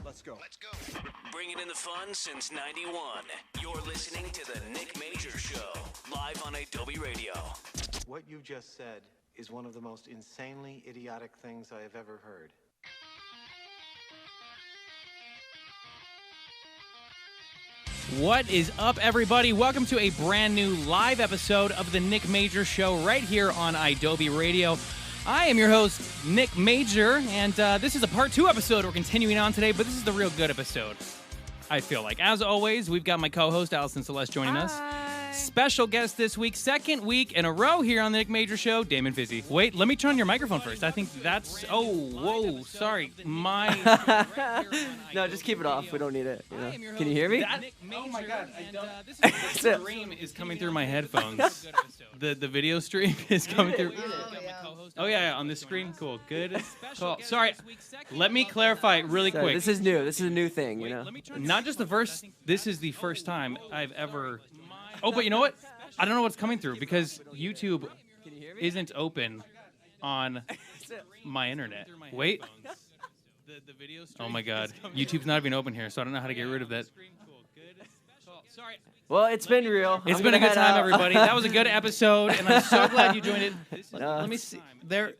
Let's go. Bringing in the fun since 91. You're listening to the Nick Major Show, live on Adobe Radio. What you just said is one of the most insanely idiotic things I have ever heard. What is up, everybody? Welcome to a brand new live episode of the Nick Major Show right here on Adobe Radio. I am your host, Nick Major, and this is a part 2 episode we're continuing on today, but this is the real good episode, I feel like. As always, we've got my co-host, Allison Celeste, joining us. Special guest this week, second week in a row here on the Nick Major Show, Damon Fizzy. Wait, let me turn on your microphone first. I think that's... Oh, whoa, sorry. No, just keep it off. We don't need it. You know? Can you hear me? Oh my God, I don't... This stream is coming through my headphones. The video stream is coming through... Oh, yeah, on this screen? Cool, good. Cool. Sorry, let me clarify really quick. This is new. This is a new thing, you know? Not just the first... This is the first time I've ever... Oh, but you know what? I don't know what's coming through because YouTube isn't open on my internet. Wait. Oh my God. YouTube's not even open here, so I don't know how to get rid of that. Well, it's been real. It's been a good time, everybody. That was a good episode, and I'm so glad you joined it. Let me see. There.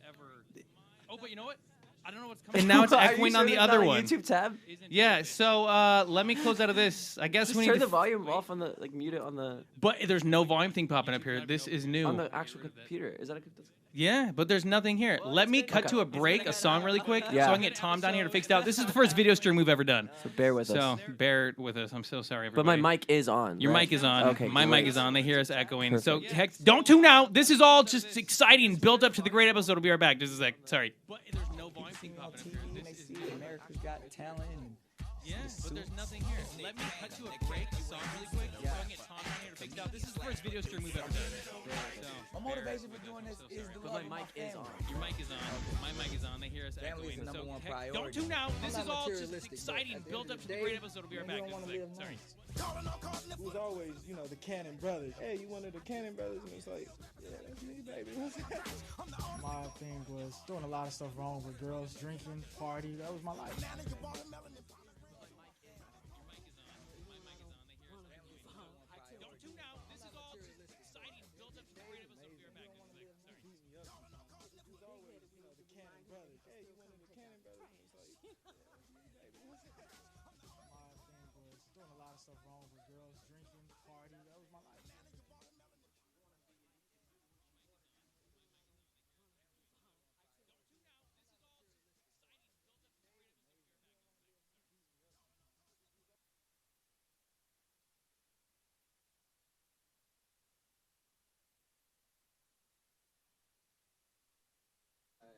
Oh, but you know what? I don't know what's coming. And now it's echoing on the other one. YouTube tab. Yeah. So let me close out of this. I guess we need turn to the volume off on the mute it on the. But there's no volume thing popping up here. This is new. On the actual computer. Is that a? Yeah, but there's nothing here. Let me cut to a break, a song really quick, so I can get Tom down here to fix it out. This is the first video stream we've ever done. So bear with us. So bear with us. I'm so sorry, everybody. But my mic is on. Your right? mic is on. Okay, my great. mic is on. They hear us echoing. Perfect. So heck, don't tune out. This is all just exciting. Build up to the great episode. We'll be right back. Just a sec. Sorry. But there's no volume thing popping up here. This is America's Got Talent. yeah, but there's nothing here. Let me cut to a break, a song really quick, so I can get Tom down here to fix it out. This is the first video stream we've ever done. My motivation for doing this is the But love my of mic is family. on. Your mic is on. My mic is on. They hear us Family is echoing. the So number one heck, priority. don't tune out. This I'm is not all just materialistic, but exciting. at the Build end up of to the the great day, episode. We'll be right you back. don't wanna live Sorry. nice. Who's always, the Cannon brothers. Hey, you one of the Cannon brothers? And it's like, yeah, that's me, baby. My thing was doing a lot of stuff wrong with girls, drinking, party. That was my life.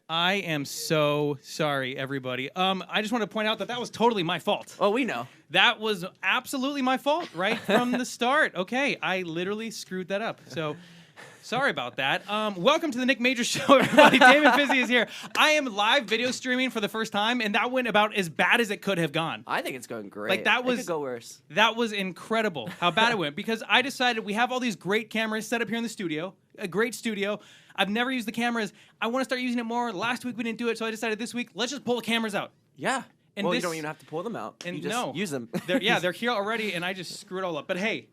I am so sorry, everybody. I just want to point out that was totally my fault. Oh, we know. That was absolutely my fault right from the start. Okay, I literally screwed that up. So, sorry about that. Welcome to the Nick Major Show, everybody. Damon Fizzy is here. I am live video streaming for the first time, and that went about as bad as it could have gone. I think it's going great. Like, that It was- could go worse. That was incredible how bad it went because I decided we have all these great cameras set up here in the studio, a great studio. I've never used the cameras. I want to start using it more. Last week we didn't do it, so I decided this week, let's just pull the cameras out. Yeah. And Well, this- you don't even have to pull them out. And you just no. use them. They're here already, and I just screwed it all up. But hey,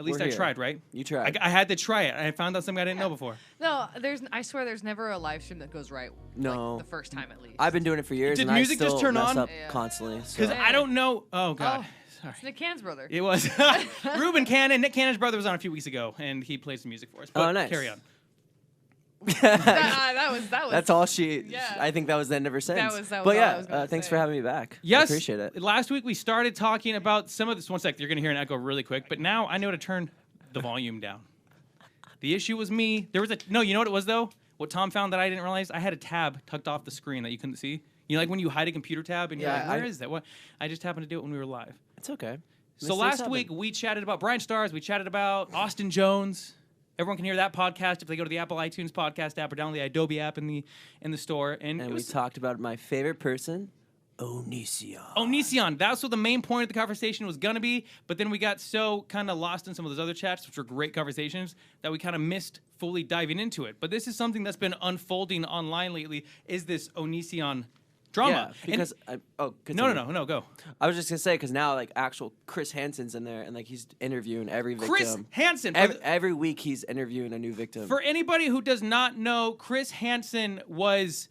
at least We're I here. tried, right? You tried. I had to try it. I found out something I didn't know before. No, I swear there's never a live stream that goes right. No. Like, the first time at least. I've been doing it for years, Did and music I just still turn mess on? up Yeah. constantly. So. Because I don't know. Oh, God. Oh. Sorry. It's Nick Cannon's brother. It was Ruben Cannon. Nick Cannon's brother was on a few weeks ago, and he played some music for us. But Oh, nice. carry on. that was. That's all she. Yeah. I think that was the end of her sentence. That was but all I yeah, was gonna thanks say. for having me back. Yes. I appreciate it. Last week we started talking about some of this. One sec, you're going to hear an echo really quick. But now I know how to turn the volume down. The issue was me. There was no, you know what it was, though? What Tom found that I didn't realize? I had a tab tucked off the screen that you couldn't see. You know, like when you hide a computer tab and you're Yeah, like, where is that? What? I just happened to do it when we were live. It's okay. So Mistakes last happen. week we chatted about Brian Stars. We chatted about Austin Jones. Everyone can hear that podcast if they go to the Apple iTunes podcast app or download the Adobe app in the store. And it And we was talked about my favorite person, Onision. Onision. That's what the main point of the conversation was going to be. But then we got so kind of lost in some of those other chats, which were great conversations, that we kind of missed fully diving into it. But this is something that's been unfolding online lately, is this Onision drama. Yeah, because no, go. I was just gonna say because now like actual Chris Hansen's in there and like he's interviewing every victim. Chris Hansen. Every week he's interviewing a new victim. For anybody who does not know, Chris Hansen was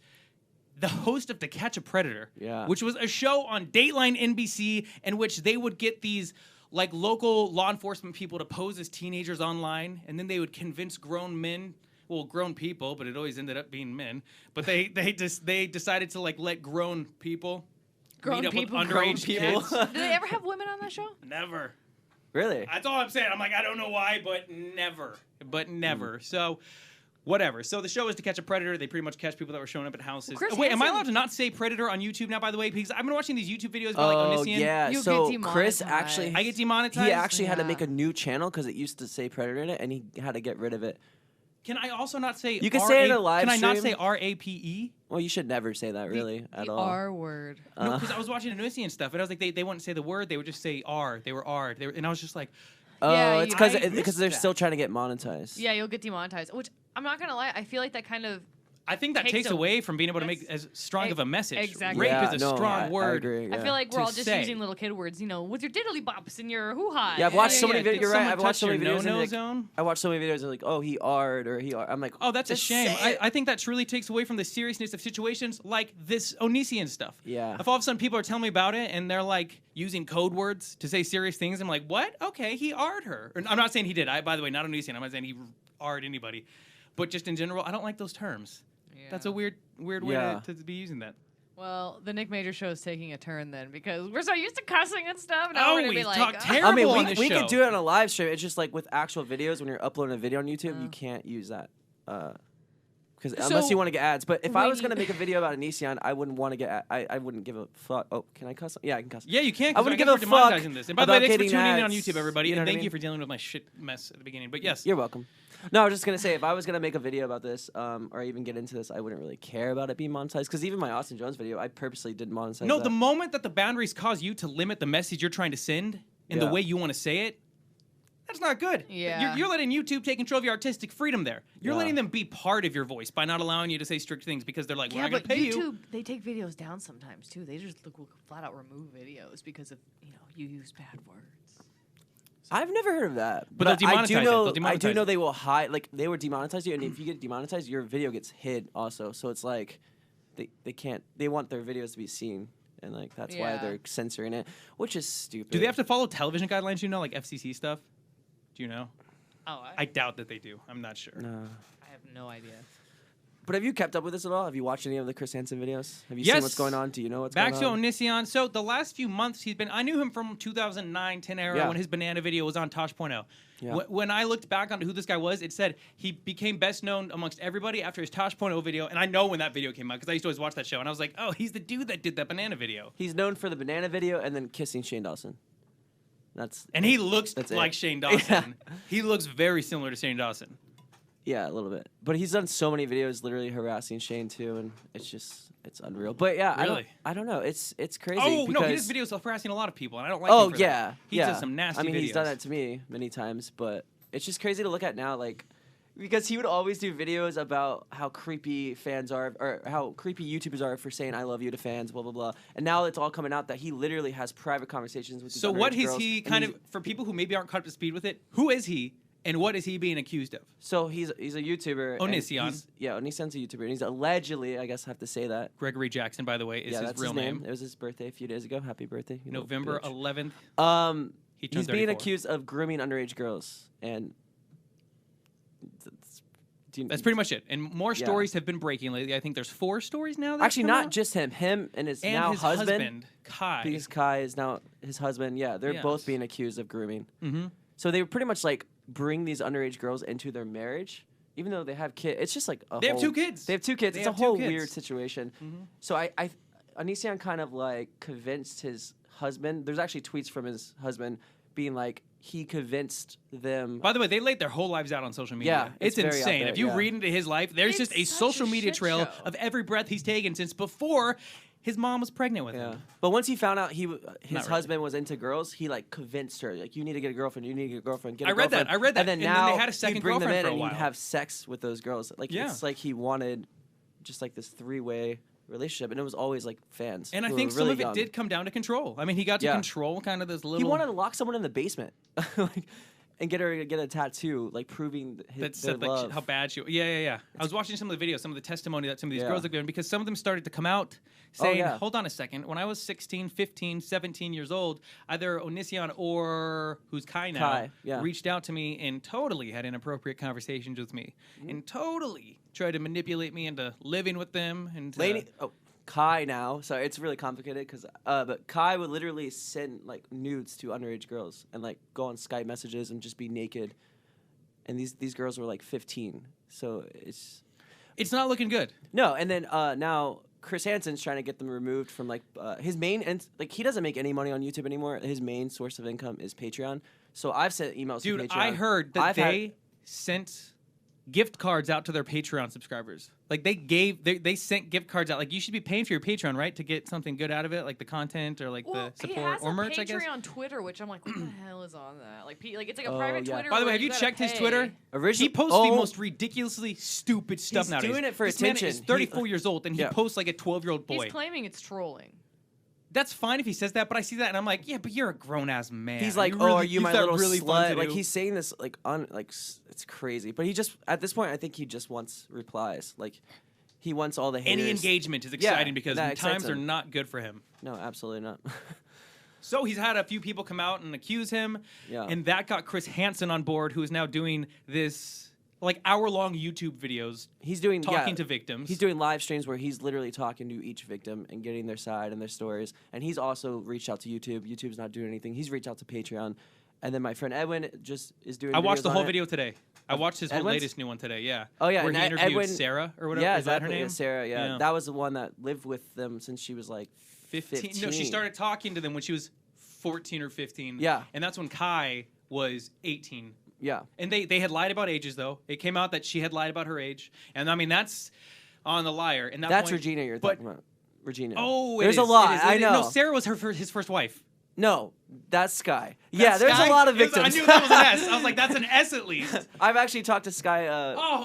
the host of To Catch a Predator, which was a show on Dateline NBC in which they would get these like local law enforcement people to pose as teenagers online, and then they would convince grown people, but it always ended up being men. But they decided to like let grown people meet up with underage kids. Do they ever have women on that show? Never. Really? That's all I'm saying. I'm like, I don't know why, but never. So. Whatever. So the show is To Catch a Predator. They pretty much catch people that were showing up at houses. Wait, am I allowed to not say predator on YouTube now, by the way? Because I've been watching these YouTube videos about like Onision. Yeah. You So get Chris demonetized. I get demonetized? he actually had to make a new channel because it used to say predator in it, and he had to get rid of it. Can I also not say You can say it in a live Can I not stream. say RAPE? Well, you should never say that really at The all. R word. No, because I was watching Onision stuff, and I was like, they wouldn't say the word. They would just say R. They were R. And I was just like, Oh, Yeah, it's I because they're still trying to get monetized. Yeah, you'll get demonetized. Which I'm not gonna lie, I feel like that kind of I think that takes away from being able to make as strong of a message. Exactly. Rape is a strong word. I agree, I feel like we're To all just say. using little kid words, you know, with your diddly bops and your hoo-ha. Yeah, I've watched so many Did videos. You're right. someone I've watched so touch many your videos. no-no And zone? I watched so many videos and like, oh, he R'd or he R. I'm like, oh, that's a just shame. say it. I think that truly takes away from the seriousness of situations like this Onision stuff. Yeah. If all of a sudden people are telling me about it and they're like using code words to say serious things, I'm like, what? Okay, he R'd her. Or, I'm not saying he did. By the way, not Onision. I'm not saying he R'd anybody. But just in general, I don't like those terms. Yeah. That's a weird way to be using that. Well, the Nick Major show is taking a turn then because we're so used to cussing and stuff. Now we're gonna we be like, talk "Oh." terrible I mean, on this we show. could do it on a live stream. It's just like with actual videos, when you're uploading a video on YouTube, you can't use that. Because unless you want to get ads. But if I was going to make a video about Onision, I wouldn't want to get I wouldn't give a fuck. Oh, can I cuss? Yeah, I can cuss. Yeah, you can. I wouldn't give we're a fuck demonetizing this. And by the way, about thanks for getting tuning in on ads. YouTube, everybody. You know And what I thank you mean? for dealing with my shit mess at the beginning. But yes. You're welcome. No, I was just going to say, if I was going to make a video about this, or even get into this, I wouldn't really care about it being monetized. Because even my Austin Jones video, I purposely didn't monetize No, that. the moment that the boundaries cause you to limit the message you're trying to send in the Yeah. way you want to say it, that's not good. Yeah. You're letting YouTube take control of your artistic freedom there. You're Yeah. letting them be part of your voice by not allowing you to say strict things because they're like, we're Yeah, not going but to pay YouTube, you. they take videos down sometimes too. They just will flat out remove videos because of you use bad words. I've never heard of that. But they'll demonetize it. They'll I demonetize do know it. they will hide, like, they would demonetize you, and if you get demonetized, your video gets hid also. So it's like, they can't, they want their videos to be seen. And, like, that's why Yeah. they're censoring it, which is stupid. Do they have to follow television guidelines, like FCC stuff? Do you know? Oh, I doubt that they do. I'm not sure. No. I have no idea. But have you kept up with this at all? Have you watched any of the Chris Hansen videos? Have you Yes. seen what's going on? Do you know what's Back going to on? Onision. So the last few months I knew him from 2009-10 era Yeah. when his banana video was on Tosh.0. Yeah. When I looked back on who this guy was, it said he became best known amongst everybody after his Tosh.0 video. And I know when that video came out because I used to always watch that show. And I was like, oh, he's the dude that did that banana video. He's known for the banana video and then kissing Shane Dawson. And he looks That's like it. Shane Dawson. He looks very similar to Shane Dawson. Yeah, a little bit. But he's done so many videos literally harassing Shane too, and it's unreal. But yeah, Really? I don't know. It's crazy. Oh, no, he because- does videos harassing a lot of people, and I don't like Oh him for yeah, that. He yeah. does some nasty I mean, videos. he's done that to me many times, but it's just crazy to look at now, like, because he would always do videos about how creepy fans are, or how creepy YouTubers are for saying "I love you" to fans, blah blah blah. And now it's all coming out that he literally has private conversations with. These So what underage is girls, he and kind he's- of, for people who maybe aren't caught up to speed with it, who is he, and what is he being accused of? So he's a YouTuber. and Onision. Onision's a YouTuber, and he's allegedly, I guess I have to say that. Gregory Jackson, by the way, is Yeah, his that's real his name. It was his birthday a few days ago. Happy birthday. you little November bitch. 11th. He turned He's being 34. accused of grooming underage girls, and That's pretty much it. And more Yeah. stories have been breaking lately. I think there's 4 stories now. that actually have come not out. just him and his and now his husband. Kai. Because Kai is now his husband. Yeah, they're Yes. both being accused of grooming. Mm-hmm. So they pretty much like bring these underage girls into their marriage, even though they have kids. It's just like They have 2 kids. They have 2 kids. They It's a have 2 whole kids. weird situation. So Onision kind of like convinced his husband. There's actually tweets from his husband being like he convinced them. By the way, they laid their whole lives out on social media. Yeah, it's it's very out insane. there, If you yeah. read into his life, there's It's just a such social a media shit trail show. of every breath he's taken since before his mom was pregnant with Yeah, him. but once he found out his really. husband was into girls, he like convinced her like you need to get a girlfriend. You need to get a girlfriend. Get a I read that. girlfriend." I read that. And then And then now they had a second he'd bring them girlfriend in for a and while. he'd have sex with those girls. Like Yeah. it's like he wanted just like this 3-way relationship, and it was always like fans. And I who think were some really of it young. did come down to control. I mean, he got to control kind of this little. He wanted to lock someone in the basement, like, and get her to get a tattoo, like proving that their said love. how bad she. Yeah. I was watching some of the videos, some of the testimony that some of these girls have given, because some of them started to come out saying, hold on a second, when I was 16, 15, 17 years old, either Onision or who's Kai now reached out to me and totally had inappropriate conversations with me and totally tried to manipulate me into living with them. And Kai now, sorry, it's really complicated because, but Kai would literally send like nudes to underage girls and like go on Skype messages and just be naked, and these girls were like 15, so it's not looking good. No, and then now Chris Hansen's trying to get them removed from like his main, and like he doesn't make any money on YouTube anymore. His main source of income is Patreon. So I've sent emails to Patreon. Dude, I heard that they sent gift cards out to their Patreon subscribers. Like they sent gift cards out. Like you should be paying for your Patreon, right, to get something good out of it, like the content or like the support or merch. I guess. Patreon on Twitter, which I'm like, what the hell is on that? Like it's like a private Twitter. By the way, have you checked his Twitter? He posts the most ridiculously stupid stuff nowadays. He's doing it for this attention. Man is 34 years old and he posts like a 12-year-old boy. He's claiming it's trolling. That's fine if he says that, but I see that and I'm like, yeah, but you're a grown ass man. He's like, are you my little slut? Like he's saying this like it's crazy. But he just at this point, I think he just wants replies. Like he wants all the haters. Any engagement is exciting because times are not good for him. No, absolutely not. So he's had a few people come out and accuse him, and that got Chris Hansen on board, who is now doing this like hour-long YouTube videos. He's doing talking to victims. He's doing live streams where he's literally talking to each victim and getting their side and their stories. And he's also reached out to YouTube. YouTube's not doing anything. He's reached out to Patreon. And then my friend Edwin just is doing. I watched the whole video today. I watched his whole latest new one today. Yeah. Oh yeah, where he interviewed Edwin, Sarah or whatever. Yeah, is that her name? Sarah. Yeah, that was the one that lived with them since she was like 15. No, she started talking to them when she was 14 or 15. Yeah, and that's when Kai was 18. Yeah. And they had lied about ages, though. It came out that she had lied about her age. And, I mean, that's on the liar. And that's point, Regina you're talking about. Regina. Oh, there's a lot. I know. No, Sarah was his first wife. No, that's Sky. There's a lot of victims. I knew that was an S. I was like, that's an S at least. I've actually talked to Sky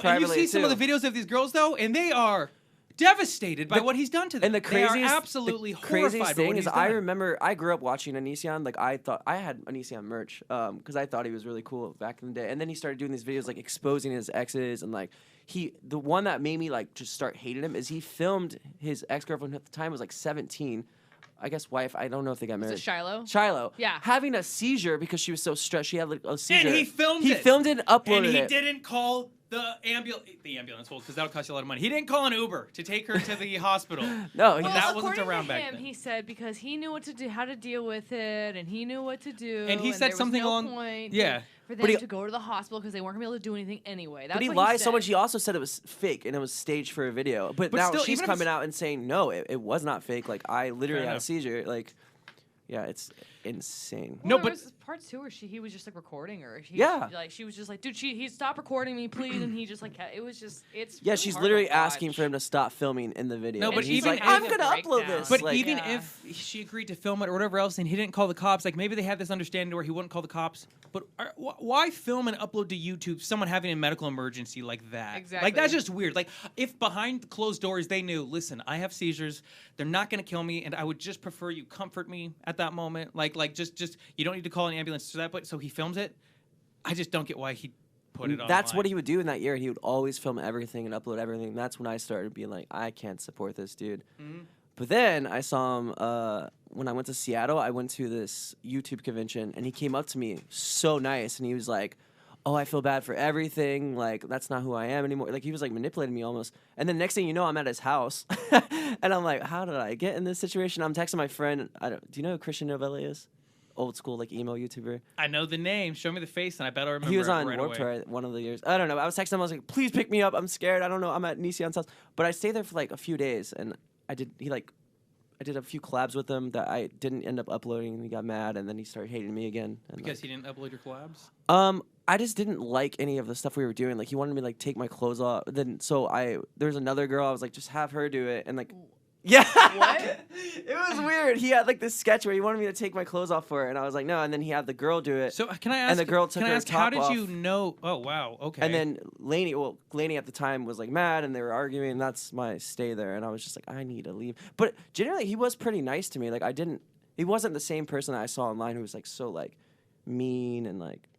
privately, and you see some of the videos of these girls, though, and they are devastated by what he's done to them. And the craziest, absolutely craziest thing is, I remember I grew up watching Onision. Like I thought I had Onision merch because I thought he was really cool back in the day. And then he started doing these videos like exposing his exes and like the one that made me like just start hating him is he filmed his ex-girlfriend at the time was like 17. I guess wife. I don't know if they got married. Is it Shiloh? Shiloh. Yeah. Having a seizure because she was so stressed. She had like a seizure. And he filmed it. He filmed it and uploaded it. And he didn't call the ambulance, because that'll cost you a lot of money. He didn't call an Uber to take her to the hospital. No, that wasn't around back then. He said because he knew what to do, how to deal with it, and he knew what to do. And he said something along. For them to go to the hospital because they weren't gonna be able to do anything anyway. That's but he what lied said. so much. He also said it was fake and it was staged for a video. But now still, she's coming out and saying no, it was not fake. Like I literally had a seizure. Like, yeah, it's insane. Well, there was parts too where he was just like recording her. She was just like, dude, he stopped recording me, please, and he just like it was just it's. Yeah, really she's hard literally to watch. asking for him to stop filming in the video. No, but he's even like, I'm gonna upload this. But like, even if she agreed to film it or whatever else, and he didn't call the cops, like maybe they had this understanding where he wouldn't call the cops. But why film and upload to YouTube someone having a medical emergency like that? Exactly. Like that's just weird. Like if behind closed doors they knew, listen, I have seizures, they're not gonna kill me, and I would just prefer you comfort me at that moment. Like just you don't need to call an ambulance to that point. So he films it. I just don't get why he put it on. That's what he would do in that year. He would always film everything and upload everything. That's when I started being like, I can't support this dude. Mm-hmm. But then I saw him when I went to Seattle. I went to this YouTube convention, and he came up to me so nice, and he was like, oh, I feel bad for everything. Like, that's not who I am anymore. Like, he was, like, manipulating me almost. And then next thing you know, I'm at his house. And I'm like, how did I get in this situation? I'm texting my friend. Do you know who Christian Novelli is? Old school, like, emo YouTuber. I know the name. Show me the face, and I bet I remember. He was on right Warped away. Tour one of the years. I don't know. I was texting him. I was like, please pick me up. I'm scared. I don't know. I'm at Nision's house. But I stayed there for, like, a few days, and I did a few collabs with him that I didn't end up uploading, and he got mad, and then he started hating me again. And because he didn't upload your collabs? I just didn't like any of the stuff we were doing. Like, he wanted me to, like, take my clothes off. There's another girl. I was like, just have her do it. And, like, Yeah. What? It was weird. He had like this sketch where he wanted me to take my clothes off for it, and I was like, no. And then he had the girl do it. So can I ask? And the girl took can I her ask, top how did off. you know? Oh wow, okay. And then Lainey at the time was like mad, and they were arguing. And that's my stay there, and I was just like, I need to leave. But generally, he was pretty nice to me. Like he wasn't the same person that I saw online who was like so like mean and like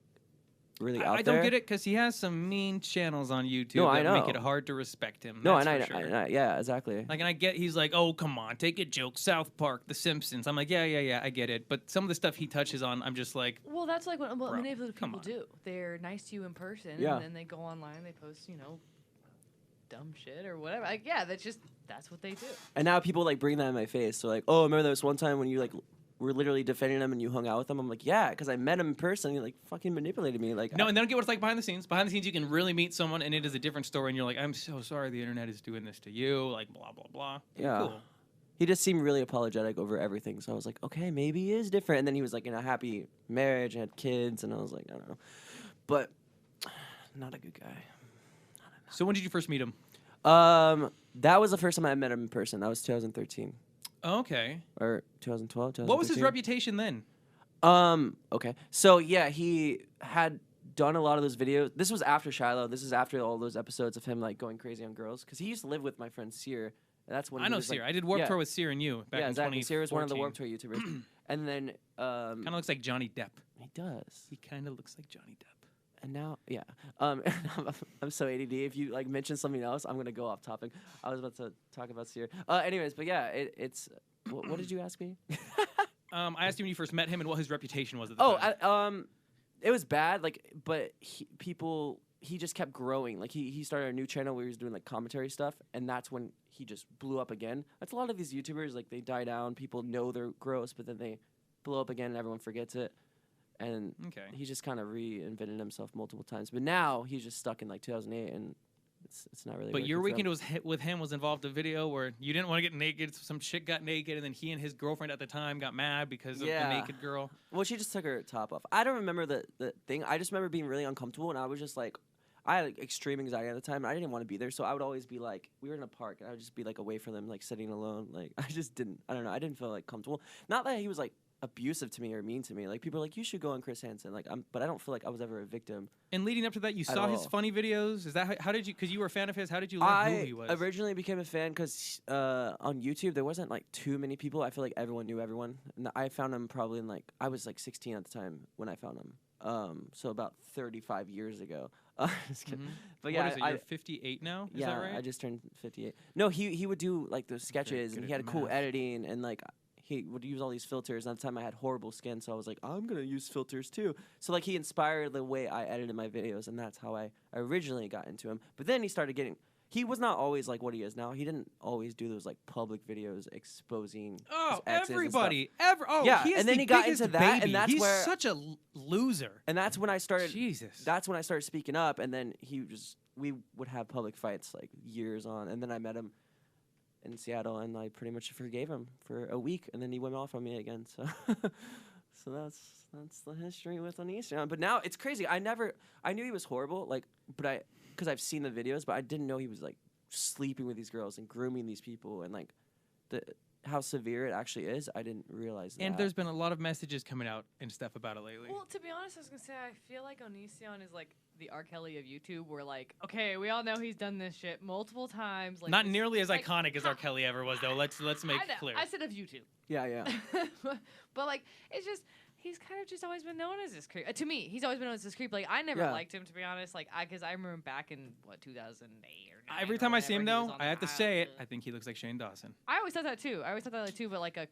really out I there. don't get it because he has some mean channels on YouTube No, I that make know. it hard to respect him. No, that's and for sure. yeah, exactly. Like, and I get he's like, oh, come on, take a joke. South Park, The Simpsons. I'm like, yeah, I get it. But some of the stuff he touches on, I'm just like, Well, that's like what manipulative come people do. They're nice to you in person, Yeah. and then they go online, they post, dumb shit or whatever. Like, yeah, that's what they do. And now people like bring that in my face. So like, oh, remember there was one time when you like were literally defending him and you hung out with him? I'm like, yeah, because I met him in person. He like fucking manipulated me. Like, no, and they don't get what it's like behind the scenes. Behind the scenes, you can really meet someone, and it is a different story. And you're like, I'm so sorry the internet is doing this to you. Like, blah blah blah. Yeah. Cool. He just seemed really apologetic over everything. So I was like, okay, maybe he is different. And then he was like in a happy marriage and had kids, and I was like, I don't know, but not a good guy. So when did you first meet him? That was the first time I met him in person. That was 2013 Okay. or 2012. 2013. What was his reputation then? Okay. So yeah, he had done a lot of those videos. This was after Shiloh. This is after all those episodes of him like going crazy on girls. Because he used to live with my friend Sear. And that's when I he know was, Sear. like, I did Warped yeah. Tour with Sear and you back Yeah, in exactly. 2014. Sear was one of the Warped Tour YouTubers. And then Kind of looks like Johnny Depp. he does. He kind of looks like Johnny Depp. And now, yeah. I'm so ADD. If you like mention something else, I'm gonna go off topic. I was about to talk about Sear. Anyways, but yeah, it's. What did you ask me? I asked you when you first met him and what his reputation was at the time. It was bad. Like, but he just kept growing. Like he started a new channel where he was doing like commentary stuff, and that's when he just blew up again. That's a lot of these YouTubers. Like they die down. People know they're gross, but then they blow up again, and everyone forgets it. And he just kind of reinvented himself multiple times. But now he's just stuck in like 2008, and it's not really. But your working for weekend with him was involved a video where you didn't want to get naked. So some chick got naked, and then he and his girlfriend at the time got mad because of the naked girl. Well, she just took her top off. I don't remember the thing. I just remember being really uncomfortable, and I was just like, I had like, extreme anxiety at the time, and I didn't want to be there. So I would always be like, we were in a park, and I would just be like away from them, like sitting alone. Like I don't know. I didn't feel like comfortable. Not that he was like abusive to me or mean to me. Like people are like, you should go on Chris Hansen. Like but I don't feel like I was ever a victim. And leading up to that, you saw his funny videos. Is that how did you? Because you were a fan of his. How did you learn who he was? I originally became a fan because on YouTube there wasn't like too many people. I feel like everyone knew everyone. And I found him probably in like I was like 16 at the time when I found him. So about 35 years ago. Just kidding. But yeah, what is it? You're 58 now. Is yeah, that right? I just turned 58. No, he would do like those sketches, and he had cool editing, and like he would use all these filters. And at the time I had horrible skin, so I was like, I'm gonna use filters too. So like he inspired the way I edited my videos, and that's how I originally got into him. But then he started getting. He was not always like what he is now. He didn't always do those like public videos exposing. His exes everybody, and yeah, he is and then the he got biggest into that, baby. and that's he's where such a loser. And that's when I started. Jesus. That's when I started speaking up, and then we would have public fights like years on, and then I met him in Seattle, and I pretty much forgave him for a week, and then he went off on me again. So, so that's the history with Onision. But now it's crazy. I knew he was horrible, like, but because I've seen the videos, but I didn't know he was like sleeping with these girls and grooming these people, and like how severe it actually is. I didn't realize that. And there's been a lot of messages coming out and stuff about it lately. Well, to be honest, I was gonna say I feel like Onision is like the R. Kelly of YouTube, where like, okay, we all know he's done this shit multiple times. Like, not nearly as iconic as R. Kelly ever was, though. Let's make it clear. I said of YouTube. Yeah. But like, it's just he's kind of just always been known as this creep. To me, he's always been known as this creep. Like I never liked him, to be honest. Like because I remember him back in 2008 or 9. Every time I see him, though, I have to say it. I think he looks like Shane Dawson. I always thought that too. But like a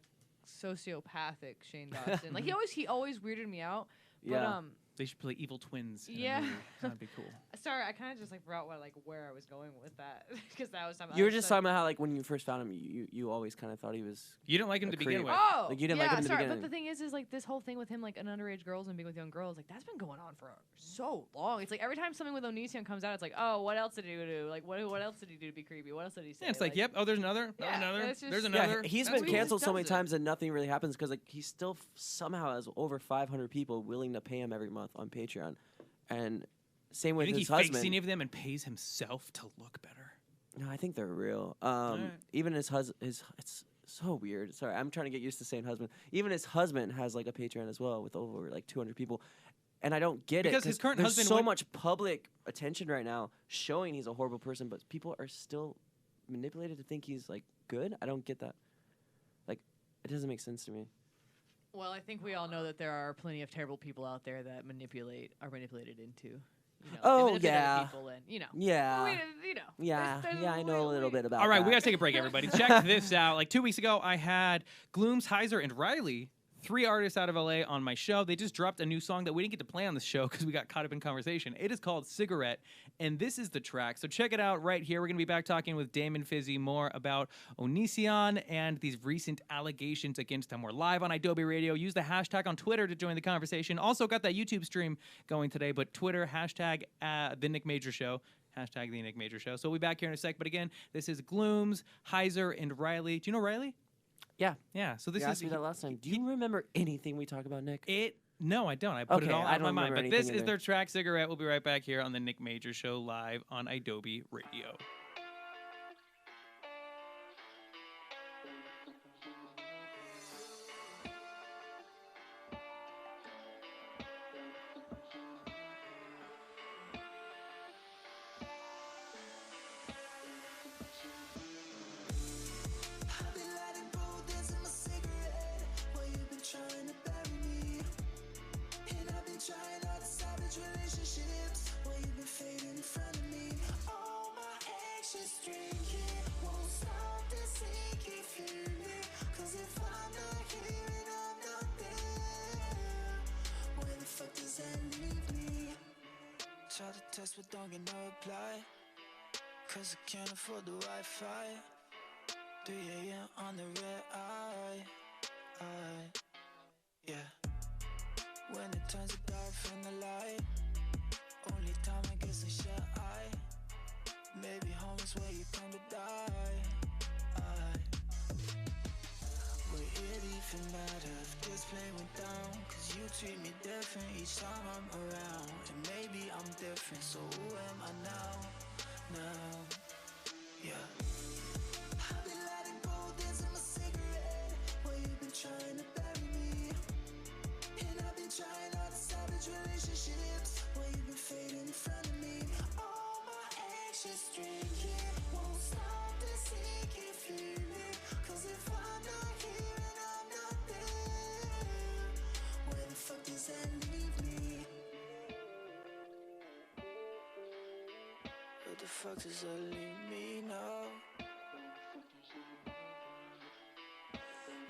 sociopathic Shane Dawson. Like he always weirded me out. But they should play evil twins. Yeah, that'd be cool. Sorry, I kind of just like forgot where I was going with that because that was something. You were just talking about how like when you first found him, you always kind of thought he was. You didn't like him to begin with. Oh, like you didn't like him to begin but the thing is like this whole thing with him like an underage girls and being with young girls, like that's been going on for so long. It's like every time something with Onision comes out, it's like, oh, what else did he do? Like what else did he do to be creepy? What else did he say? Yeah, it's like yep. Oh, there's another. Yeah, another. just, There's another. Yeah, he's been canceled so many times and nothing really happens because like he still somehow has over 500 people willing to pay him every month on Patreon. And same with his husband. He fakes any of them and pays himself to look better. No, I think they're real. right. Even his it's so weird. Sorry, I'm trying to get used to saying husband. Even his husband has like a Patreon as well with over like 200 people. And I don't get it Because his current there's husband so went- much public attention right now showing he's a horrible person, but people are still manipulated to think he's like good. I don't get that. Like, it doesn't make sense to me. Well, I think we all know that there are plenty of terrible people out there that are manipulated into. You know, Oh, and manipulate other yeah. people and, you know. Yeah. You know. Yeah, there's I know a little bit about All right, that. we got to take a break, everybody. Check this out. Like 2 weeks ago, I had Glooms, Heiser, and Riley, 3 artists out of LA, on my show. They just dropped a new song that we didn't get to play on the show because we got caught up in conversation. It is called Cigarette, and this is the track. So check it out right here. We're going to be back talking with Damon Fizzy more about Onision and these recent allegations against him. We're live on Adobe Radio. Use the hashtag on Twitter to join the conversation. Also got that YouTube stream going today, but Twitter, hashtag The Nick Major Show. Hashtag The Nick Major Show. So we'll be back here in a sec. But again, this is Glooms, Heiser, and Riley. Do you know Riley? Yeah. Yeah. So this You is asked me that last time. Do you remember anything we talk about, Nick? No, I don't. I put it Okay, all I out of my don't mind. remember But this anything is either. their track, Cigarette. We'll be right back here on the Nick Major Show live on Adobe Radio. I've been lighting boulders in my cigarette while you've been trying to bury me. And I've been trying not to salvage relationships while you've been fading in front of me. All my anxious drinking won't stop this sinking feeling. Cause if I'm not here and I'm not there, where the fuck does that leave me? Try to text but don't get no reply, cause I can't afford the Wi-Fi. 3 a.m. on the red eye, yeah. When it turns it dark from the light, only time I get some shut eye. Maybe home is where you come to die. Would it even matter if this plane went down? Cause you treat me different each time I'm around. And maybe I'm different, so who am I now? Yeah. I've been lighting boulders in my cigarette while you've been trying to bury me. And I've been trying not to salvage relationships while you've been fading in front of me. All my anxious drinking won't stop this sinking feeling. Cause if I'm not here and I'm not there, where the fuck does that leave me? Where the fuck does that leave me now?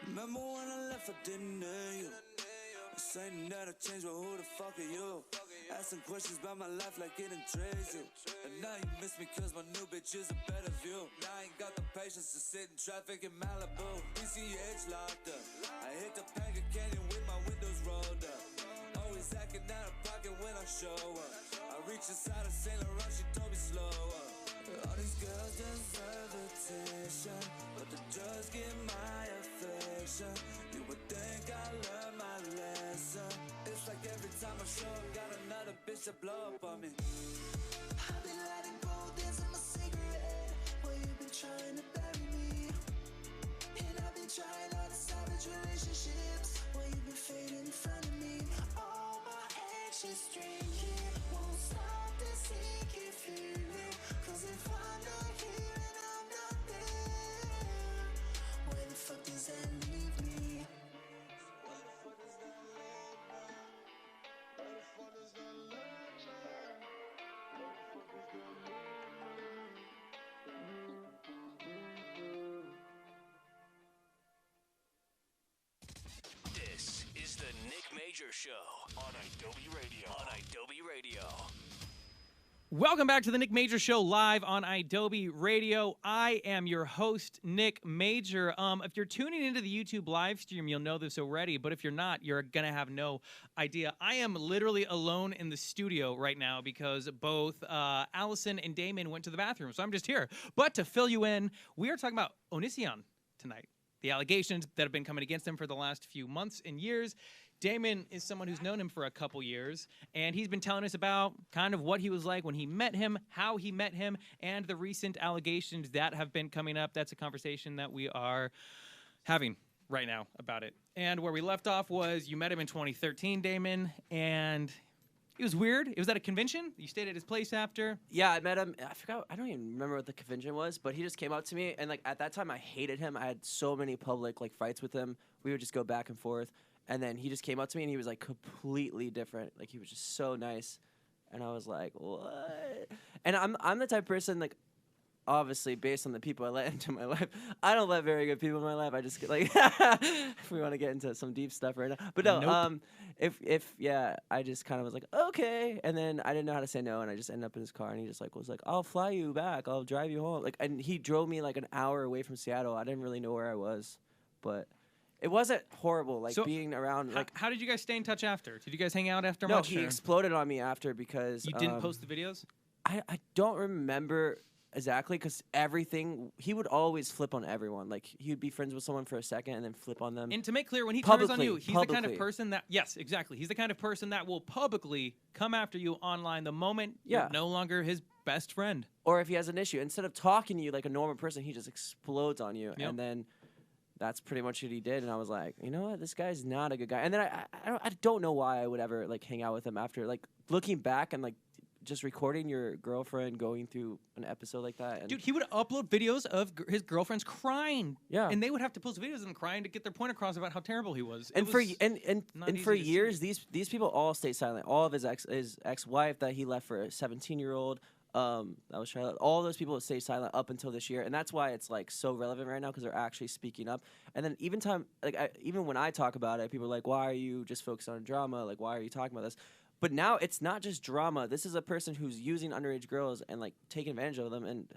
Remember when I left, I didn't know you. Saying that I changed, but who the fuck are you? Asking questions about my life like it intrigues you. And now you miss me cause my new bitch is a better view. Now I ain't got the patience to sit in traffic in Malibu. PCH locked up. I hit the Packer Canyon with my windows rolled up. Always acting out of pocket when I show up. I reach inside of Saint Laurent, she told me slow up. All these girls deserve attention, but the drugs get my affection. You would think I learned my lesson. It's like every time I show up, got another bitch to blow up on me. I've been lighting boulders in my cigarette while you've been trying to bury me. And I've been trying not to salvage relationships while you've been fading in front of me. All my anxious drinking won't stop this sinking feeling. Cause if I'm not here and I'm not there, where the fuck does that leave me? This is the Nick Major Show on Adobe Radio. Welcome back to the Nick Major Show live on Adobe Radio. I am your host, Nick Major. If you're tuning into the YouTube live stream, you'll know this already, but if you're not, you're going to have no idea. I am literally alone in the studio right now because both Allison and Damon went to the bathroom, so I'm just here. But to fill you in, we are talking about Onision tonight. The allegations that have been coming against him for the last few months and years. Damon is someone who's known him for a couple years, and he's been telling us about kind of what he was like when he met him, how he met him, and the recent allegations that have been coming up. That's a conversation that we are having right now about it. And where we left off was you met him in 2013, Damon, and it was weird. It was at a convention. You stayed at his place after. Yeah, I met him. I forgot. I don't even remember what the convention was, but he just came up to me, and like at that time, I hated him. I had so many public like fights with him. We would just go back and forth, and then he just came up to me, and he was like completely different. Like he was just so nice, and I was like, what? And I'm the type of person like. Obviously, based on the people I let into my life, I don't let very good people in my life. I just like if we want to get into some deep stuff right now, but no. Nope. If I just kind of was like okay, and then I didn't know how to say no, and I just ended up in his car, and he just like was like, I'll fly you back, I'll drive you home, like, and he drove me like an hour away from Seattle. I didn't really know where I was, but it wasn't horrible. Like So, being around like. How did you guys stay in touch after? Did you guys hang out after No, much? he or- exploded on me after because You didn't post the videos? I don't remember exactly because everything he would always flip on everyone. Like he would be friends with someone for a second and then flip on them. And to make clear, when he turns on Publicly, you, he's the kind of publicly. person that, yes, exactly. He's the kind of person that will publicly come after you online the moment Yeah. you're no longer his best friend. Or if he has an issue, instead of talking to you like a normal person, he just explodes on you. Yep. And then that's pretty much what he did. And I was like, you know what, this guy's not a good guy. And then I don't know why I would ever like hang out with him after. Like looking back and like just recording your girlfriend going through an episode like that. And Dude, he would upload videos of his girlfriends crying. Yeah. And they would have to post videos of them crying to get their point across about how terrible he was. And It for was not and for easy to see. years, these people all stayed silent. All of his ex-wife that he left for a 17-year-old, that was Charlotte. All those people stayed silent up until this year, and that's why it's like so relevant right now because they're actually speaking up. And then even when I talk about it, people are like, "Why are you just focused on drama? Like, why are you talking about this?" But now it's not just drama. This is a person who's using underage girls and like taking advantage of them and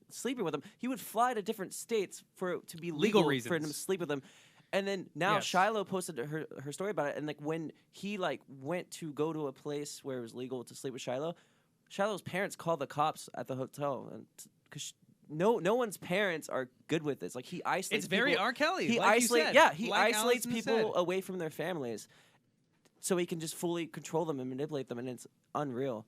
sleeping with them. He would fly to different states to be Legal legal for him reasons. to sleep with them. And then now Yes. Shiloh posted her story about it, and like when he like went to go to a place where it was legal to sleep with Shiloh's parents called the cops at the hotel, and because no one's parents are good with this. Like he isolates. It's very people- R. Kelly. He like you isolates. said, Yeah, he like isolates Allison people said. away from their families, so he can just fully control them and manipulate them, and it's unreal.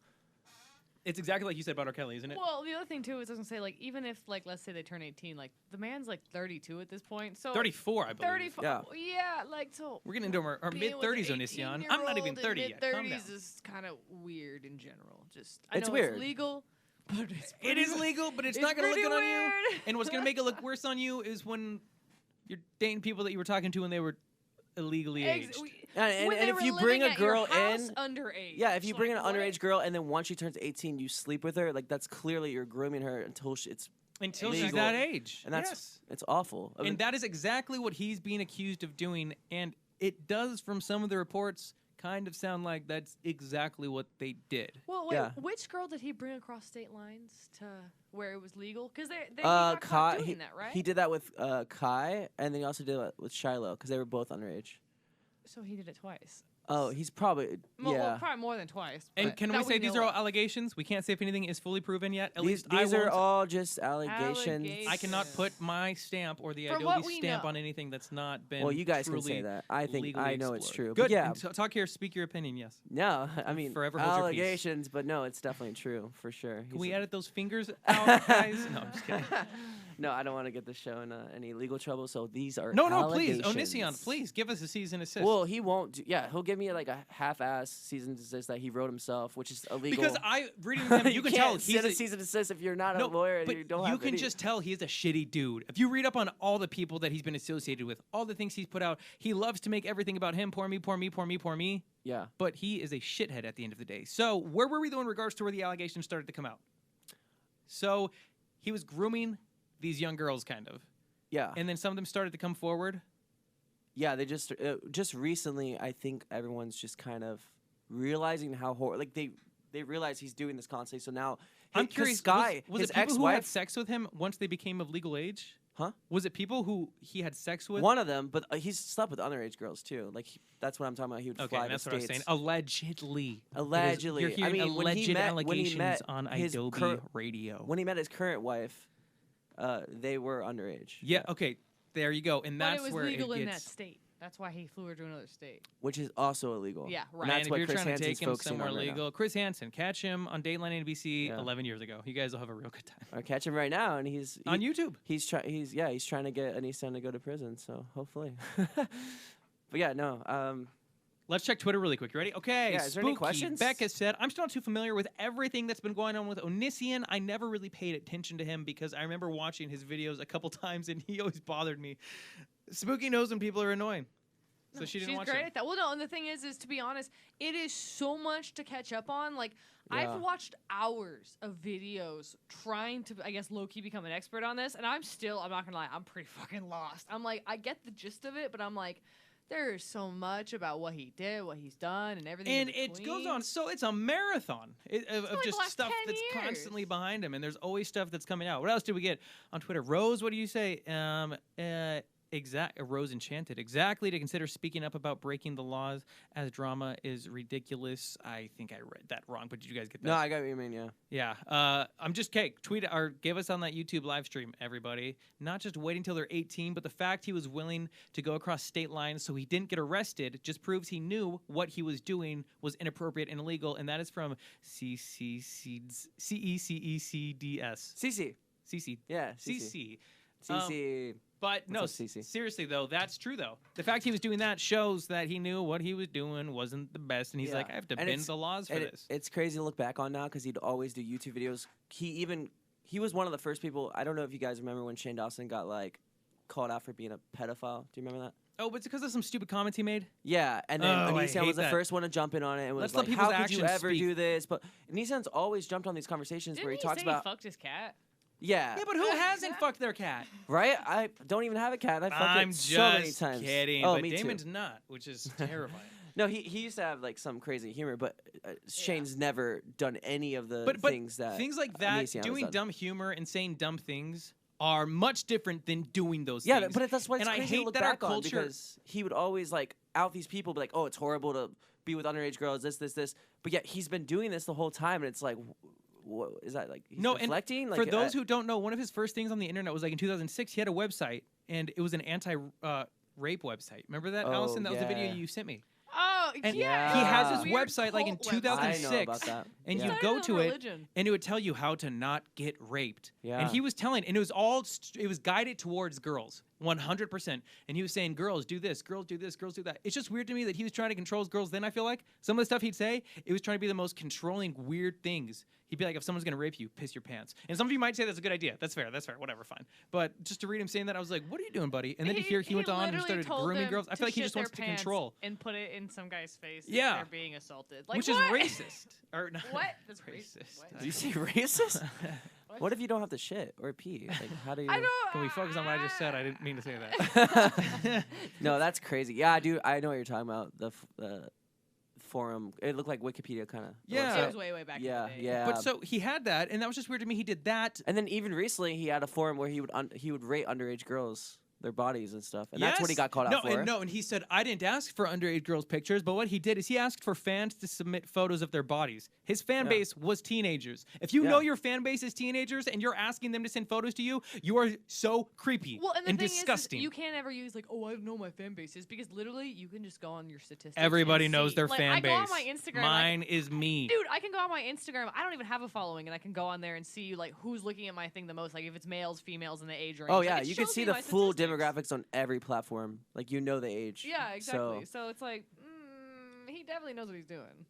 It's exactly like you said about R. Kelly, isn't it? Well, the other thing too is I was gonna say like even if like let's say they turn 18, like the man's like 32 at this point, so 34, I believe. 34. Yeah. Yeah, like so. We're getting into our being with mid-30s, an Onision. I'm not even 30 yet. Calm down. Mid-30s is kind of weird in general. Just I It's know weird. it's legal, but it's It is legal, but it's not going to look pretty good on you. weird. And what's going to make it look worse on you is when you're dating people that you were talking to when they were illegally aged. And when they if were you bring living a at your girl house in, underage. yeah, if you bring like, an what? underage girl and then once she turns 18, you sleep with her, like that's clearly you're grooming her until it's Until she's legal. that age. and that's yes. it's awful. I mean, And that is exactly what he's being accused of doing. And it does, from some of the reports, kind of sound like that's exactly what they did. Well, wait, Yeah. which girl did he bring across state lines to where it was legal? Because they got Kai, caught doing that, right? he did that with Kai, and then he also did it with Shiloh because they were both underage. So he did it twice. Oh, he's probably Well, probably more than twice. And but can we that say these know are all of. allegations? We can't say if anything is fully proven yet. At these least I are won't. all just allegations. Allegations. I cannot put my stamp or the From what Adobe we stamp know. on anything that's not been. Well, you guys can truly say that. I think legally I know it's explored. true. Good. But yeah, And talk here. Speak your opinion. Yes. no, I mean Forever hold your peace. allegations, but no, it's definitely true for sure. Can we He's a- edit those fingers out, guys? No, I'm just kidding. No, I don't want to get the show in any legal trouble. So these are No, please, allegations. Onision, please give us a cease and desist. Well, he won't. He'll give me like a half-ass season and desist that he wrote himself, which is illegal. because I reading him, you can tell can't he's send a a, cease and desist if you're not no, a lawyer and but you don't you have can any. just tell he's a shitty dude. If you read up on all the people that he's been associated with, all the things he's put out, he loves to make everything about him. Poor me, poor me, poor me, poor me. Yeah. But he is a shithead at the end of the day. So where were we though in regards to where the allegations started to come out? So he was grooming these young girls, kind of, Yeah. and then some of them started to come forward. Yeah, they just recently, I think everyone's just kind of realizing how like they realize he's doing this constantly. So now I'm 'cause curious. Sky, was his it people who had ex-wife, sex with him once they became of legal age? huh? Was it people who he had sex with? One of them, but he's slept with underage girls too. Like that's what I'm talking about. He would Okay, fly that's to what I was States. saying. Allegedly. Allegedly. You're hearing I mean, alleged when he allegations met on his Adobe Radio. When he met his current wife, they were underage. Yeah. Okay. There you go. And But that's it was where legal it in that gets. state. That's why he flew her to another state. which is also illegal. Yeah, right. And that's And if what you're Chris trying to Hansen's take him focusing somewhere on right now. legal, Chris Hansen, catch him on Dateline NBC Yeah. 11 years ago. You guys will have a real good time. Or catch him right now, and On YouTube. He's trying to get Onision to go to prison. So hopefully. But yeah, no. Let's check Twitter really quick. You ready? Okay. Yeah, is there any Spooky questions? Becca said, I'm still not too familiar with everything that's been going on with Onision. I never really paid attention to him because I remember watching his videos a couple times and he always bothered me. Spooky knows when people are annoying. So she didn't She's watch great it. at that. Well, no, and the thing is to be honest, it is so much to catch up on. Like, Yeah. I've watched hours of videos trying to, I guess, low-key become an expert on this, and I'm not gonna lie, I'm pretty fucking lost. I'm like, I get the gist of it, but I'm like, there's so much about what he did, what he's done, and everything. And in it between. goes on. So it's a marathon of like the just last stuff 10 that's years. constantly behind him. And there's always stuff that's coming out. What else did we get on Twitter? Rose, what do you say? Rose Enchanted. Exactly to consider speaking up about breaking the laws as drama is ridiculous. I think I read that wrong, but did you guys get that? No, I got what you mean. Yeah. Yeah. I'm just tweet or give us on that YouTube live stream, everybody. Not just waiting till they're 18, but the fact he was willing to go across state lines so he didn't get arrested just proves he knew what he was doing was inappropriate and illegal. And that is from CECDS. CC. CC. Yeah. CC. CC. But no, What's up, CC? seriously though, that's true though. The fact he was doing that shows that he knew what he was doing wasn't the best, and he's Yeah. like, I have to And bend it's- the laws for and this. It's crazy to look back on now because he'd always do YouTube videos. He was one of the first people. I don't know if you guys remember when Shane Dawson got like called out for being a pedophile. Do you remember that? Oh, but it's because of some stupid comments he made. Yeah, and then Oh, I Onision hate was the that. first one to jump in on it and was Let's let like, people's "How could you actions ever speak." do this?" But Onision's always jumped on these conversations Didn't where he he talks say about, he fucked his cat? yeah, Yeah, but who hasn't fucked their cat? right. I don't even have a cat. I fucked I'm it just so many times. kidding. Oh, but me Damon's too. not, which is terrifying. No, he used to have like some crazy humor, but Shane's never done any of the But things that like that, Onision has doing done. dumb humor and saying dumb things are much different than doing those Yeah, things. but that's why it's and I crazy hate to look that our back on culture. because he would always like out these people, be like, "Oh, it's horrible to be with underage girls." This. But yet he's been doing this the whole time, and it's like, what is that like? He's No, and deflecting. for those who don't know, one of his first things on the internet was like in 2006. He had a website, and it was an anti-rape website. Remember that, Oh, Allison? That was the video yeah. you sent me. Oh, And yeah. he has Yeah. this Weird website like in cult website. 2006, I know about that. and Yeah. you Started go on to it, religion. and it would tell you how to not get raped. Yeah. And he was telling, and it was all, it was guided towards girls, 100%. And he was saying, girls do this, girls do this, girls do that. It's just weird to me that he was trying to control girls. Then I feel like some of the stuff he'd say, it was trying to be the most controlling, weird things. He'd be like, if someone's gonna rape you, piss your pants. And some of you might say that's a good idea. That's fair, whatever, fine. But just to read him saying that, I was like, what are you doing, buddy? And then to hear he went on and literally started told grooming them girls. I feel like he shit just their wants to pants control. and put it in some guy's face. if Yeah. they're being assaulted. Like, Which what? is racist. Or not, What? That's racist. What? Did you say racist? What if you don't have to shit or pee? Like, how do you? I don't. Can we focus on what I just said? I didn't mean to say that. No, that's crazy. Yeah, I do. I know what you're talking about. The forum. It looked like Wikipedia kind of. Yeah. It was way back Yeah, in the day. yeah. But so he had that, and that was just weird to me. He did that. And then even recently, he had a forum where he would rate underage girls, their bodies and stuff, and that's what he Yes. got called out for. And he said, I didn't ask for underage girls' pictures, but what he did is he asked for fans to submit photos of their bodies. His fan Yeah. base was teenagers. If you Yeah. know your fan base is teenagers and you're asking them to send photos to you, you are so creepy Well, and the thing disgusting. is, you can't ever use like, oh, I don't know my fan base is, because literally you can just go on your statistics. Everybody and knows see. their Like, fan I base. go on my Instagram. Mine like, is me. dude, I can go on my Instagram. I don't even have a following, and I can go on there and see like who's looking at my thing the most. Like if it's males, females, and the age range. Oh Like, yeah, it you can shows see me the my full statistics. demographics on every platform. Like the age. Yeah, exactly. So, So it's like, he definitely knows what he's doing.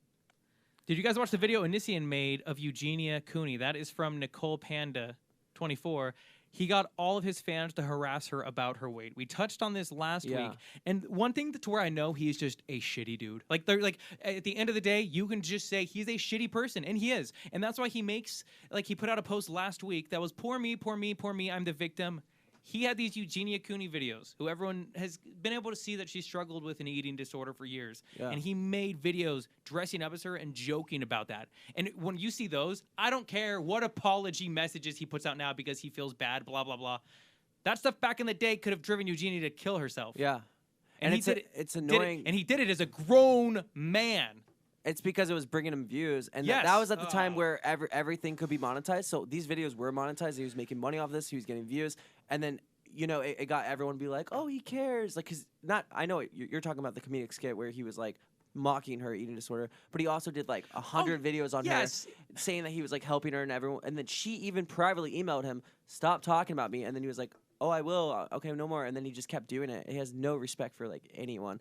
Did you guys watch the video Onision made of Eugenia Cooney? That is from Nicole Panda 24. He got all of his fans to harass her about her weight. We touched on this last Yeah. week. And one thing to where I know he's just a shitty dude. Like they're like at the end of the day, you can just say he's a shitty person, and he is. And that's why he makes like he put out a post last week that was poor me, poor me, poor me, I'm the victim. He had these Eugenia Cooney videos, who everyone has been able to see that she struggled with an eating disorder for years. Yeah. And he made videos dressing up as her and joking about that. And when you see those, I don't care what apology messages he puts out now because he feels bad, blah, blah, blah. That stuff back in the day could have driven Eugenia to kill herself. yeah. And, it's he did it, it's did it- annoying. and he did it as a grown man. It's because it was bringing him views, and Yes. that was at the time Oh. where everything could be monetized. So these videos were monetized. He was making money off this. He was getting views, and then you know, it got everyone to be like, oh, he cares. Like, cause I know you're talking about the comedic skit where he was like mocking her eating disorder, but he also did like 100 videos on her saying that he was like helping her and everyone. And then she even privately emailed him, stop talking about me. And then he was like, oh, I will. Okay, no more. And then he just kept doing it. He has no respect for like anyone.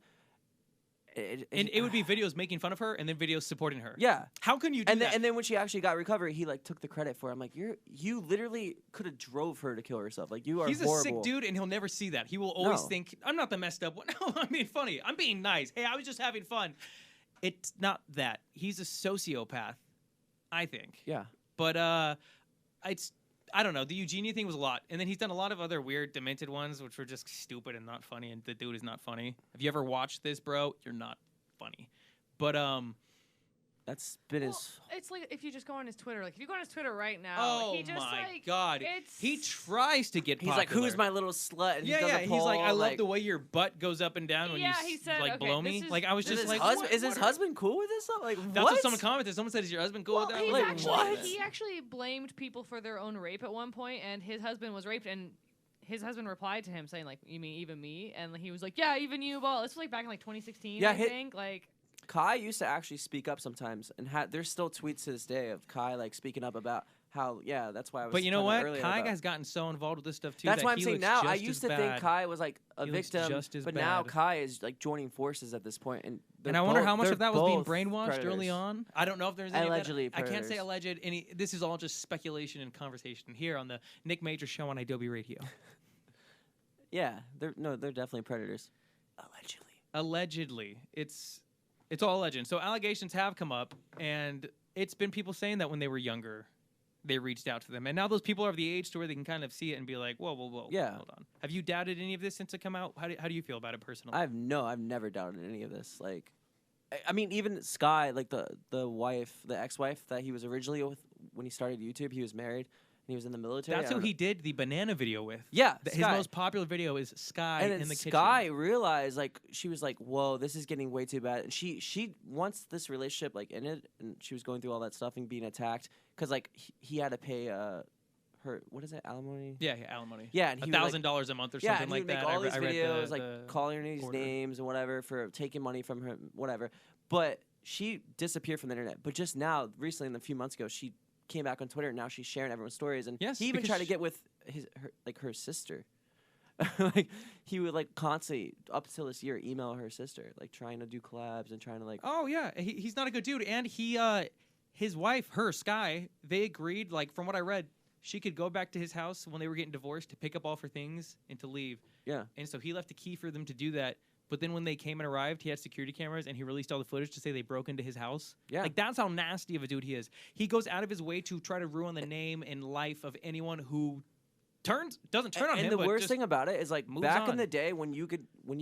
And it would be videos making fun of her and then videos supporting her. Yeah. How can you do that? And then when she actually got recovery, he like took the credit for it. I'm like, you literally could have drove her to kill herself. Like, you are He's horrible. a sick dude, and he'll never see that. He will always think, I'm not the messed up one. No, I'm being funny. I'm being nice. Hey, I was just having fun. It's not that. He's a sociopath, I think. Yeah. But I don't know. The Eugenia thing was a lot. And then he's done a lot of other weird, demented ones, which were just stupid and not funny. And the dude is not funny. Have you ever watched this, bro? You're not funny. But, that's been his... It's like if you just go on his Twitter. Like, if you go on his Twitter right now, he just, my God. He tries to get He's popular. like, who's my little slut? And he does a He's poll, like, I love the way your butt goes up and down when he said, like, okay, blow me. Like, I was just like... Is his husband cool with this stuff? Like, That's what someone commented. Someone said, is your husband cool with that? He's Like, he actually blamed people for their own rape at one point, and his husband was raped, and his husband replied to him saying, like, you mean even me? And he was like, yeah, even you. Well, this was like back in like 2016, I think. Like, Kai used to actually speak up sometimes, and there's still tweets to this day of Kai like speaking up about how, that's why I was. But you know what? Kai has gotten so involved with this stuff too. That's that why I'm he saying looks now. just I used as to think Kai was like a He looks victim, just as but bad. now Kai is like joining forces at this point, and I wonder how much they're of that was being both brainwashed predators. early on. I don't know if there's any Allegedly of that. I can't say predators. alleged. This is all just speculation and conversation here on the Nick Major Show on Adobe Radio. Yeah, they're definitely predators. Allegedly, it's all legend. So allegations have come up, and it's been people saying that when they were younger, they reached out to them, and now those people are of the age to where they can kind of see it and be like, whoa, yeah. Hold on. Have you doubted any of this since it come out? How do you feel about it personally? I've never doubted any of this. Like, I mean, even Sky, like the ex-wife that he was originally with when he started YouTube, he was married. He was in the military. That's who he did the banana video with. Yeah, his most popular video is Sky and in the kitchen. Sky realized, like, she was like, "Whoa, this is getting way too bad." And she wants this relationship like ended, and she was going through all that stuff and being attacked because like he had to pay her what is it, alimony? Yeah, alimony. Yeah, and $1,000 a month or something and like he would make that. all these I read videos the like calling her these order. names and whatever for taking money from her, whatever. But she disappeared from the internet. But just now, recently, a few months ago, she came back on Twitter, and now she's sharing everyone's stories. And yes, he even tried to get with her sister. Like, he would like constantly up until this year email her sister, like trying to do collabs and trying to like. Oh yeah, he's not a good dude. And his wife, Sky, they agreed. Like from what I read, she could go back to his house when they were getting divorced to pick up all of her things and to leave. Yeah. And so he left a key for them to do that. But then when they came and arrived, he had security cameras, and he released all the footage to say they broke into his house. Yeah. Like, that's how nasty of a dude he is. He goes out of his way to try to ruin the name and life of anyone who doesn't turn on him. And the but worst just thing about it is, like, moves back in on. the day when you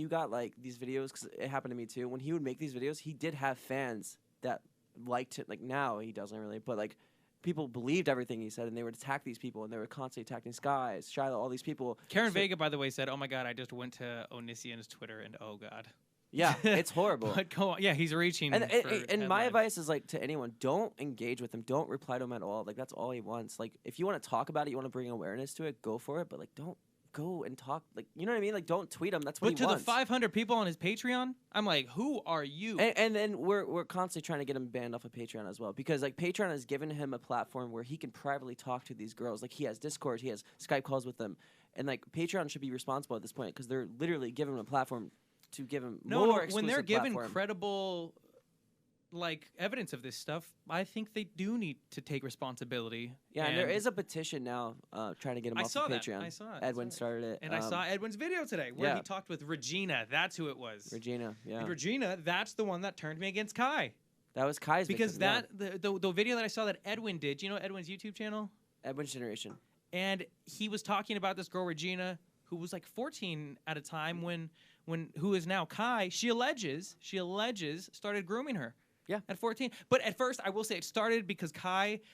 got, like, these videos, because it happened to me, too, when he would make these videos, he did have fans that liked it. Like, now he doesn't really, but, like, people believed everything he said, and they would attack these people, and they were constantly attacking Sky, Shiloh, all these people. Karen Vega, by the way, said, "Oh my God, I just went to Onision's Twitter, and oh God." Yeah, it's horrible. But go on. Yeah, he's reaching. And my advice is like to anyone: don't engage with him. Don't reply to him at all. Like that's all he wants. Like if you want to talk about it, you want to bring awareness to it, go for it. But like don't go and talk. Like you know what I mean? Like don't tweet him. That's what he wants. But to the 500 people on his Patreon, I'm like, who are you? And then we're constantly trying to get him banned off of Patreon as well because like Patreon has given him a platform where he can privately talk to these girls. Like he has Discord, he has Skype calls with them, and like Patreon should be responsible at this point because they're literally giving him a platform to give him more exclusive when they're given platform. Credible like evidence of this stuff, I think they do need to take responsibility. Yeah, and there is a petition now trying to get him off of Patreon. I saw it. Edwin started it. And I saw Edwin's video today where he talked with Regina. That's who it was. Regina, yeah. And Regina, that's the one that turned me against Kai. That was Kai's because victim, the video that I saw that Edwin did, you know Edwin's YouTube channel? Edwin's Generation. And he was talking about this girl Regina who was like 14 at a time when who is now Kai, she alleges started grooming her. Yeah. At 14. But at first, I will say it started because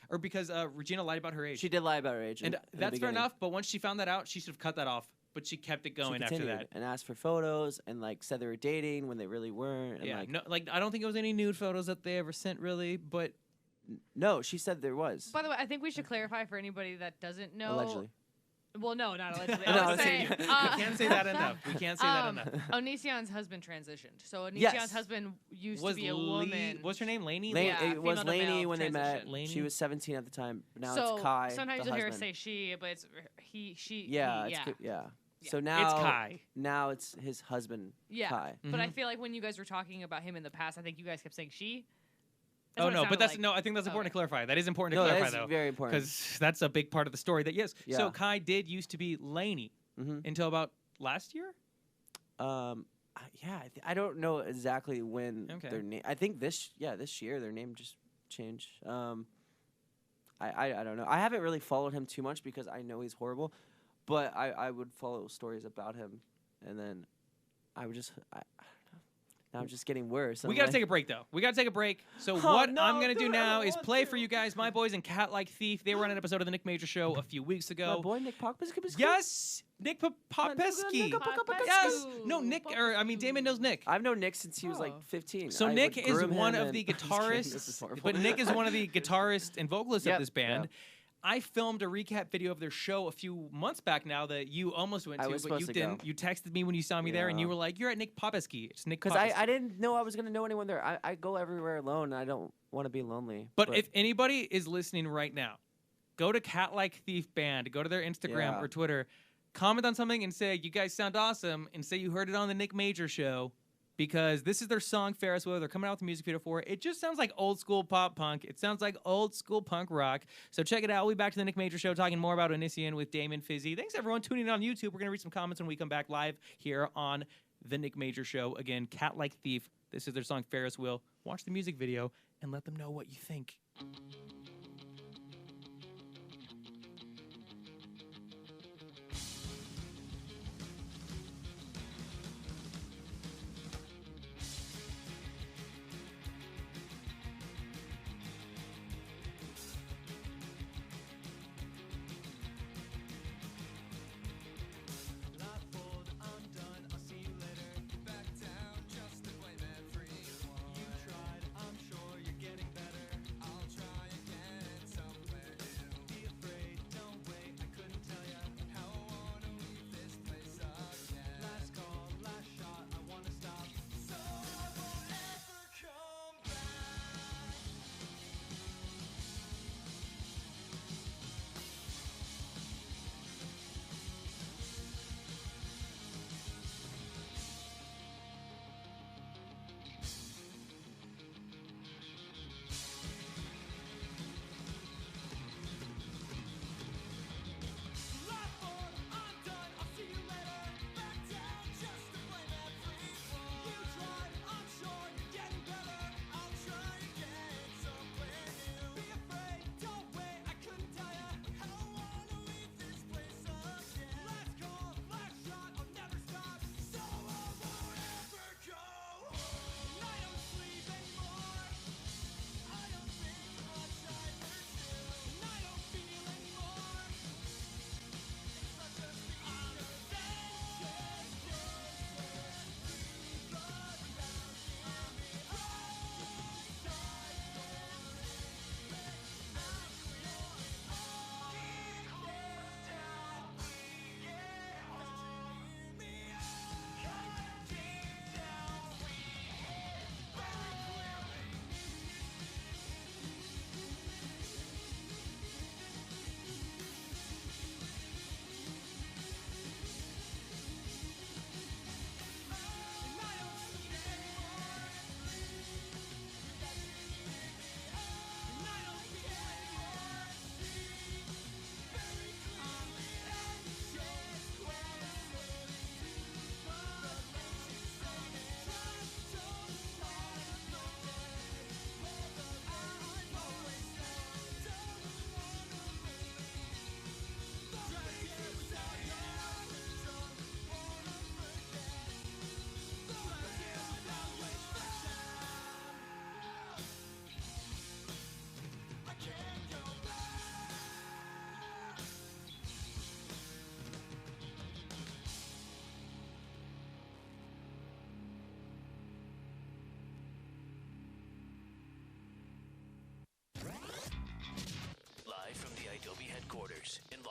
Regina lied about her age. She did lie about her age. And that's fair enough, but once she found that out, she should have cut that off. But she kept it going after that. And asked for photos and like said they were dating when they really weren't. And, yeah, I don't think it was any nude photos that they ever sent really, but... No, she said there was. By the way, I think we should clarify for anybody that doesn't know. Allegedly. Well, no, not allegedly. No, I I would was say, saying- We can't say that enough. We can't say that enough. Onision's husband transitioned. So Onision's Yes. husband used Was to be a woman. What's her name? Lainey? Yeah, it was female to Lainey male when they met. transition. Lainey? She was 17 at the time. Now so it's Kai. sometimes the you'll hear us husband. say she, but it's he, she, Yeah, he, it's yeah. good. Yeah. Yeah. So now It's Kai. Now it's his husband. Yeah. Kai. But I feel like when you guys were talking about him in the past, I think you guys kept saying she. That's Oh what it no, but sounded that's like. no. I think that's important to clarify. That is important to No, clarify that is though, very important. because that's a big part of the story. That yes. Yeah. So Kai did used to be Lainey until about last year. Yeah, I don't know exactly when Okay. their name. I think this year their name just changed. I don't know. I haven't really followed him too much because I know he's horrible, but I would follow stories about him, and then I would just I don't know. Now I'm just getting worse. We gotta take a break though. We gotta take a break. So what I'm gonna do now is play for you guys my boys and Cat Like Thief. They were on an episode of the Nick Major Show a few weeks My ago. boy Nick Popesky. Yes, Nick Popesky. Yes, no Nick, or I mean Damon knows Nick. I've known Nick since he was like 15. So I Nick would is groom one him of the and- I'm just kidding, this is guitarists, horrible. but Nick is one of the guitarists and vocalists Yep, of this band. yep. I filmed a recap video of their show a few months back now that you almost went I to, was but you supposed to didn't. go. You texted me when you saw me there, and you Yeah. were like, "You're at Nick Popesky." It's Nick Because Popesky. I didn't know I was gonna know anyone there. I go everywhere alone. And I don't want to be lonely. But if anybody is listening right now, go to Cat Like Thief Band, go to their Instagram Yeah. or Twitter, comment on something and say, "You guys sound awesome," and say you heard it on the Nick Major Show, because this is their song Ferris Wheel. They're coming out with a music video for it. It just sounds like old school pop punk. It sounds like old school punk rock. So check it out. We'll be back to the Nick Major Show talking more about Onision with Damon Fizzy. Thanks everyone tuning in on YouTube. We're gonna read some comments when we come back live here on the Nick Major Show. Again, Cat Like Thief. This is their song Ferris Wheel. Watch the music video and let them know what you think. You tried, I'm sure you're getting better. I'll try again.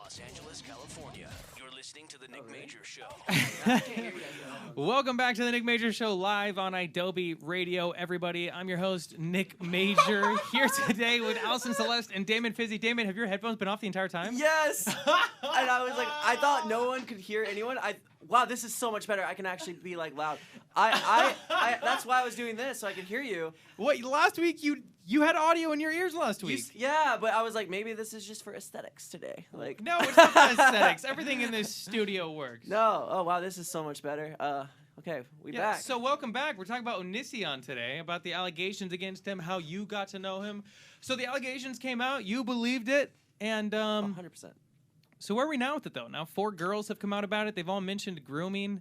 Los Angeles, California. You're listening to The Nick Major Show. Welcome back to The Nick Major Show live on Adobe Radio, everybody. I'm your host, Nick Major, here today with Allison Celeste and Damon Fizzy. Damon, have your headphones been off the entire time? Yes! And I was like, I thought no one could hear anyone. Wow, this is so much better. I can actually be like loud. That's why I was doing this, so I could hear you. What, last week you had audio in your ears last week? Yeah, but I was like, maybe this is just for aesthetics today. Like, no, it's not aesthetics. Everything in this studio works. No. Oh, wow, this is so much better. Okay, we back. So welcome back. We're talking about Onision today, about the allegations against him, how you got to know him. So the allegations came out, you believed it, and 100%. So where are we now with it, though? Now 4 girls have come out about it. They've all mentioned grooming.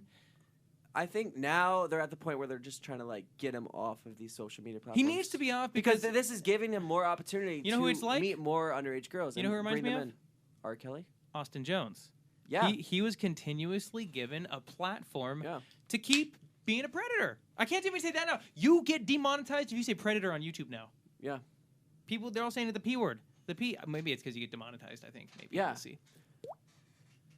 I think now they're at the point where they're just trying to like get him off of these social media platforms. He needs to be off because this is giving him more opportunity you know who it's to like? meet more underage girls. You know who reminds me of? In. R. Kelly? Austin Jones. Yeah. He was continuously given a platform to keep being a predator. I can't even say that now. You get demonetized if you say predator on YouTube now. Yeah. People, they're all saying the P word. The P. Maybe it's because you get demonetized, I think. Maybe. Yeah. We'll see.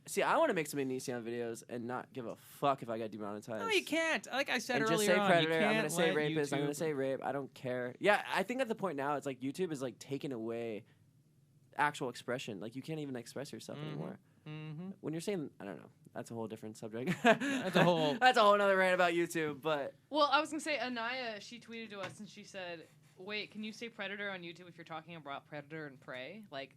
See, I want to make some Onision videos and not give a fuck if I get demonetized. No, you can't. Like I said and earlier just say on, predator. you can't I'm gonna say let rapist. I'm YouTube- gonna say rape. I don't care. Yeah, I think at the point now, it's like YouTube is like taking away actual expression. Like you can't even express yourself anymore. Mm-hmm. When you're saying, I don't know, that's a whole different subject. That's a whole other rant about YouTube. But well, I was gonna say Anaya. She tweeted to us and she said, "Wait, can you say predator on YouTube if you're talking about predator and prey? Like."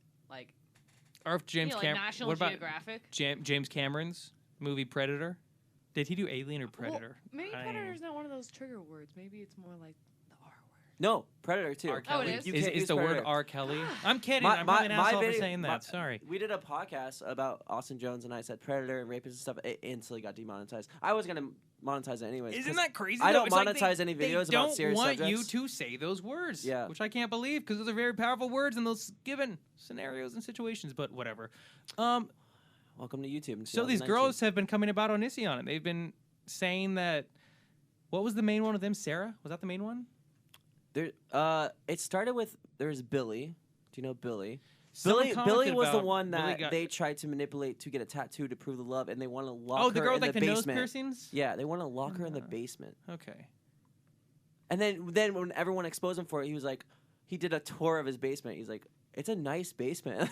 Or if James like Cameron. National What about Geographic? James Cameron's movie Predator? Did he do Alien or Predator? Well, maybe predator's not one of those trigger words. Maybe it's more like the R word. no, predator too. R. Kelly. Oh, it is? You Is can't use the word predator. R. Kelly? I'm kidding. I'm really an asshole for saying that. Sorry. We did a podcast about Austin Jones, and I said predator and rapist and stuff. It instantly got demonetized. I was gonna monetize it anyways. Isn't that crazy? I though? don't It's like monetize any videos they about serious don't want subjects. you to say those words. Yeah. Which I can't believe because those are very powerful words in those given scenarios and situations. But whatever. Welcome to YouTube. So these girls have been coming about Onision, and they've been saying that. What was the main one of them? Sarah? Was that the main one? There, it started with there's Billy. Do you know Billy? Someone Billy commented was the about one Billy that got- they tried to manipulate to get a tattoo to prove the love, and they want to lock Oh, her the girl in with like the the nose basement. piercings? Yeah, they want to lock her in the basement. Okay. And then when everyone exposed him for it, he was like, he did a tour of his basement. He's like, it's a nice basement.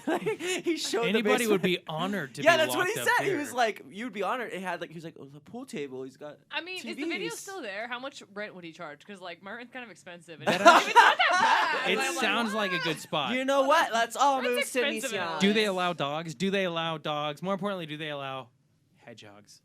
He showed the Anybody basement. would be honored to be Yeah, that's what he locked up said. He here. was like, you'd be honored. It had like, he was like, oh, the pool table. He's got. I mean, TVs. is the video still there? How much rent would he charge? Because like my rent's kind of expensive. And That it's not that bad. It I'm like, sounds what? like a good spot. You know what? Let's all Rent's move to expensive in Onision. LA. Do they allow dogs? Do they allow dogs? More importantly, do they allow hedgehogs?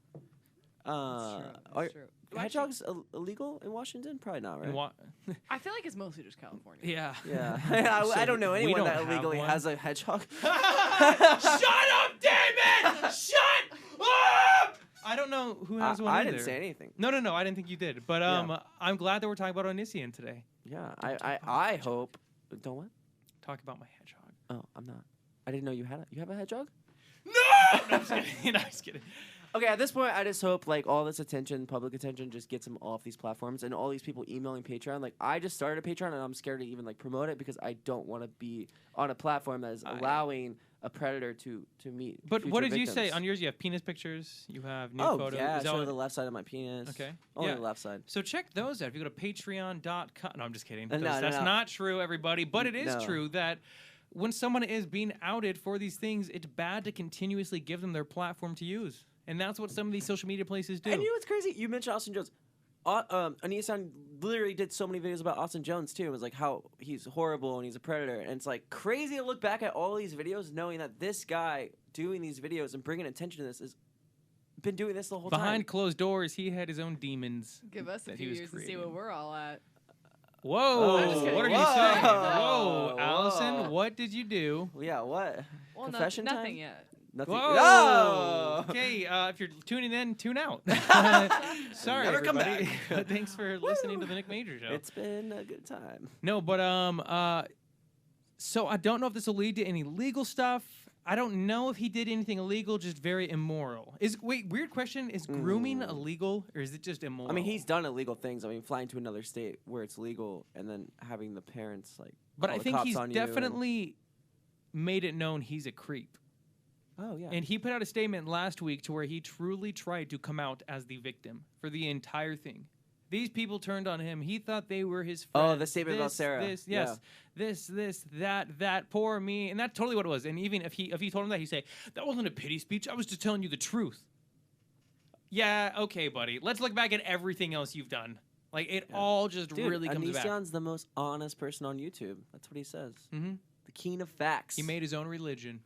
Are true. hedgehogs illegal in Washington? Probably not, right? And I feel like it's mostly just California. yeah. Yeah, I don't know we anyone don't that have illegally one. has a hedgehog. Shut up, Damon! Shut up! I don't know who has one I either. didn't say anything. No, I didn't think you did. But I'm glad that we're talking about Onision today. Yeah, I hope. Don't what? Talk about my hedgehog. Oh, I'm not. I didn't know you had you have a hedgehog. No! No, I'm just kidding. No, I'm just kidding. Okay, at this point, I just hope like all this attention, public attention, just gets him off these platforms, and all these people emailing Patreon. Like, I just started a Patreon, and I'm scared to even like promote it because I don't want to be on a platform that is allowing a predator to meet. But what future did you say victims. on yours? You have penis pictures. You have nude Oh photos. yeah, Is that show what- the left side of my penis. Okay. Only Yeah. the left side. So check those out. If you go to patreon.com. No, I'm just kidding. No, That's no. not true, everybody. But it is No. true that when someone is being outed for these things, it's bad to continuously give them their platform to use. And that's what some of these social media places do. And you know what's crazy? You mentioned Austin Jones. Onision literally did so many videos about Austin Jones too. It was like how he's horrible and he's a predator. And it's like crazy to look back at all these videos knowing that this guy doing these videos and bringing attention to this has been doing this the whole Behind time. closed doors, he had his own demons. Give us a that few he was years to see creating. where we're all at. Whoa! I'm just kidding. What are you Whoa. saying? Whoa. Whoa, Allison, Whoa. what did you do? Yeah, what? Well, Confession time? nothing yet. Nothing. Whoa! No! Okay, if you're tuning in, tune out. Sorry, Never come everybody. Thanks for listening to the Nick Major Show. It's been a good time. No, but so I don't know if this will lead to any legal stuff. I don't know if he did anything illegal, just very immoral. Weird question, is grooming illegal or is it just immoral? I mean, he's done illegal things. I mean, flying to another state where it's legal and then having the parents like. But call I the think cops he's on you and- definitely made it known he's a creep. Oh, yeah. And he put out a statement last week to where he truly tried to come out as the victim for the entire thing. These people turned on him. He thought they were his friend. Oh, the statement about Sarah. This, that, poor me. And that's totally what it was. And even if he told him that, he'd say, that wasn't a pity speech. I was just telling you the truth. Yeah, okay, buddy. Let's look back at everything else you've done. Like, it all just really comes back. Onision's the most honest person on YouTube. That's what he says. Mm-hmm. The king of facts. He made his own religion.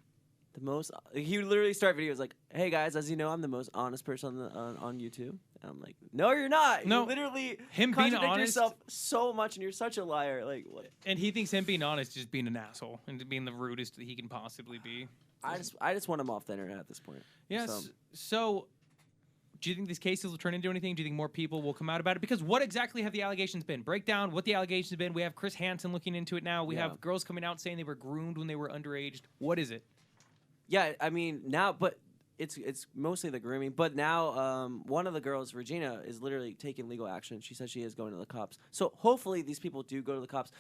He would literally start videos like, hey guys, as you know, I'm the most honest person on YouTube. And I'm like, no, you're not. No. You literally Him being contradict honest yourself so much and you're such a liar. Like, what? And he thinks him being honest is just being an asshole and being the rudest that he can possibly be. I just want him off the internet at this point. Yes. So do you think these cases will turn into anything? Do you think more people will come out about it? Because what exactly have the allegations been? Break down what the allegations have been. We have Chris Hansen looking into it now. We have girls coming out saying they were groomed when they were underage. What is it? Yeah, I mean, now, but it's mostly the grooming. But now one of the girls, Regina, is literally taking legal action. She says she is going to the cops. So hopefully these people do go to the cops.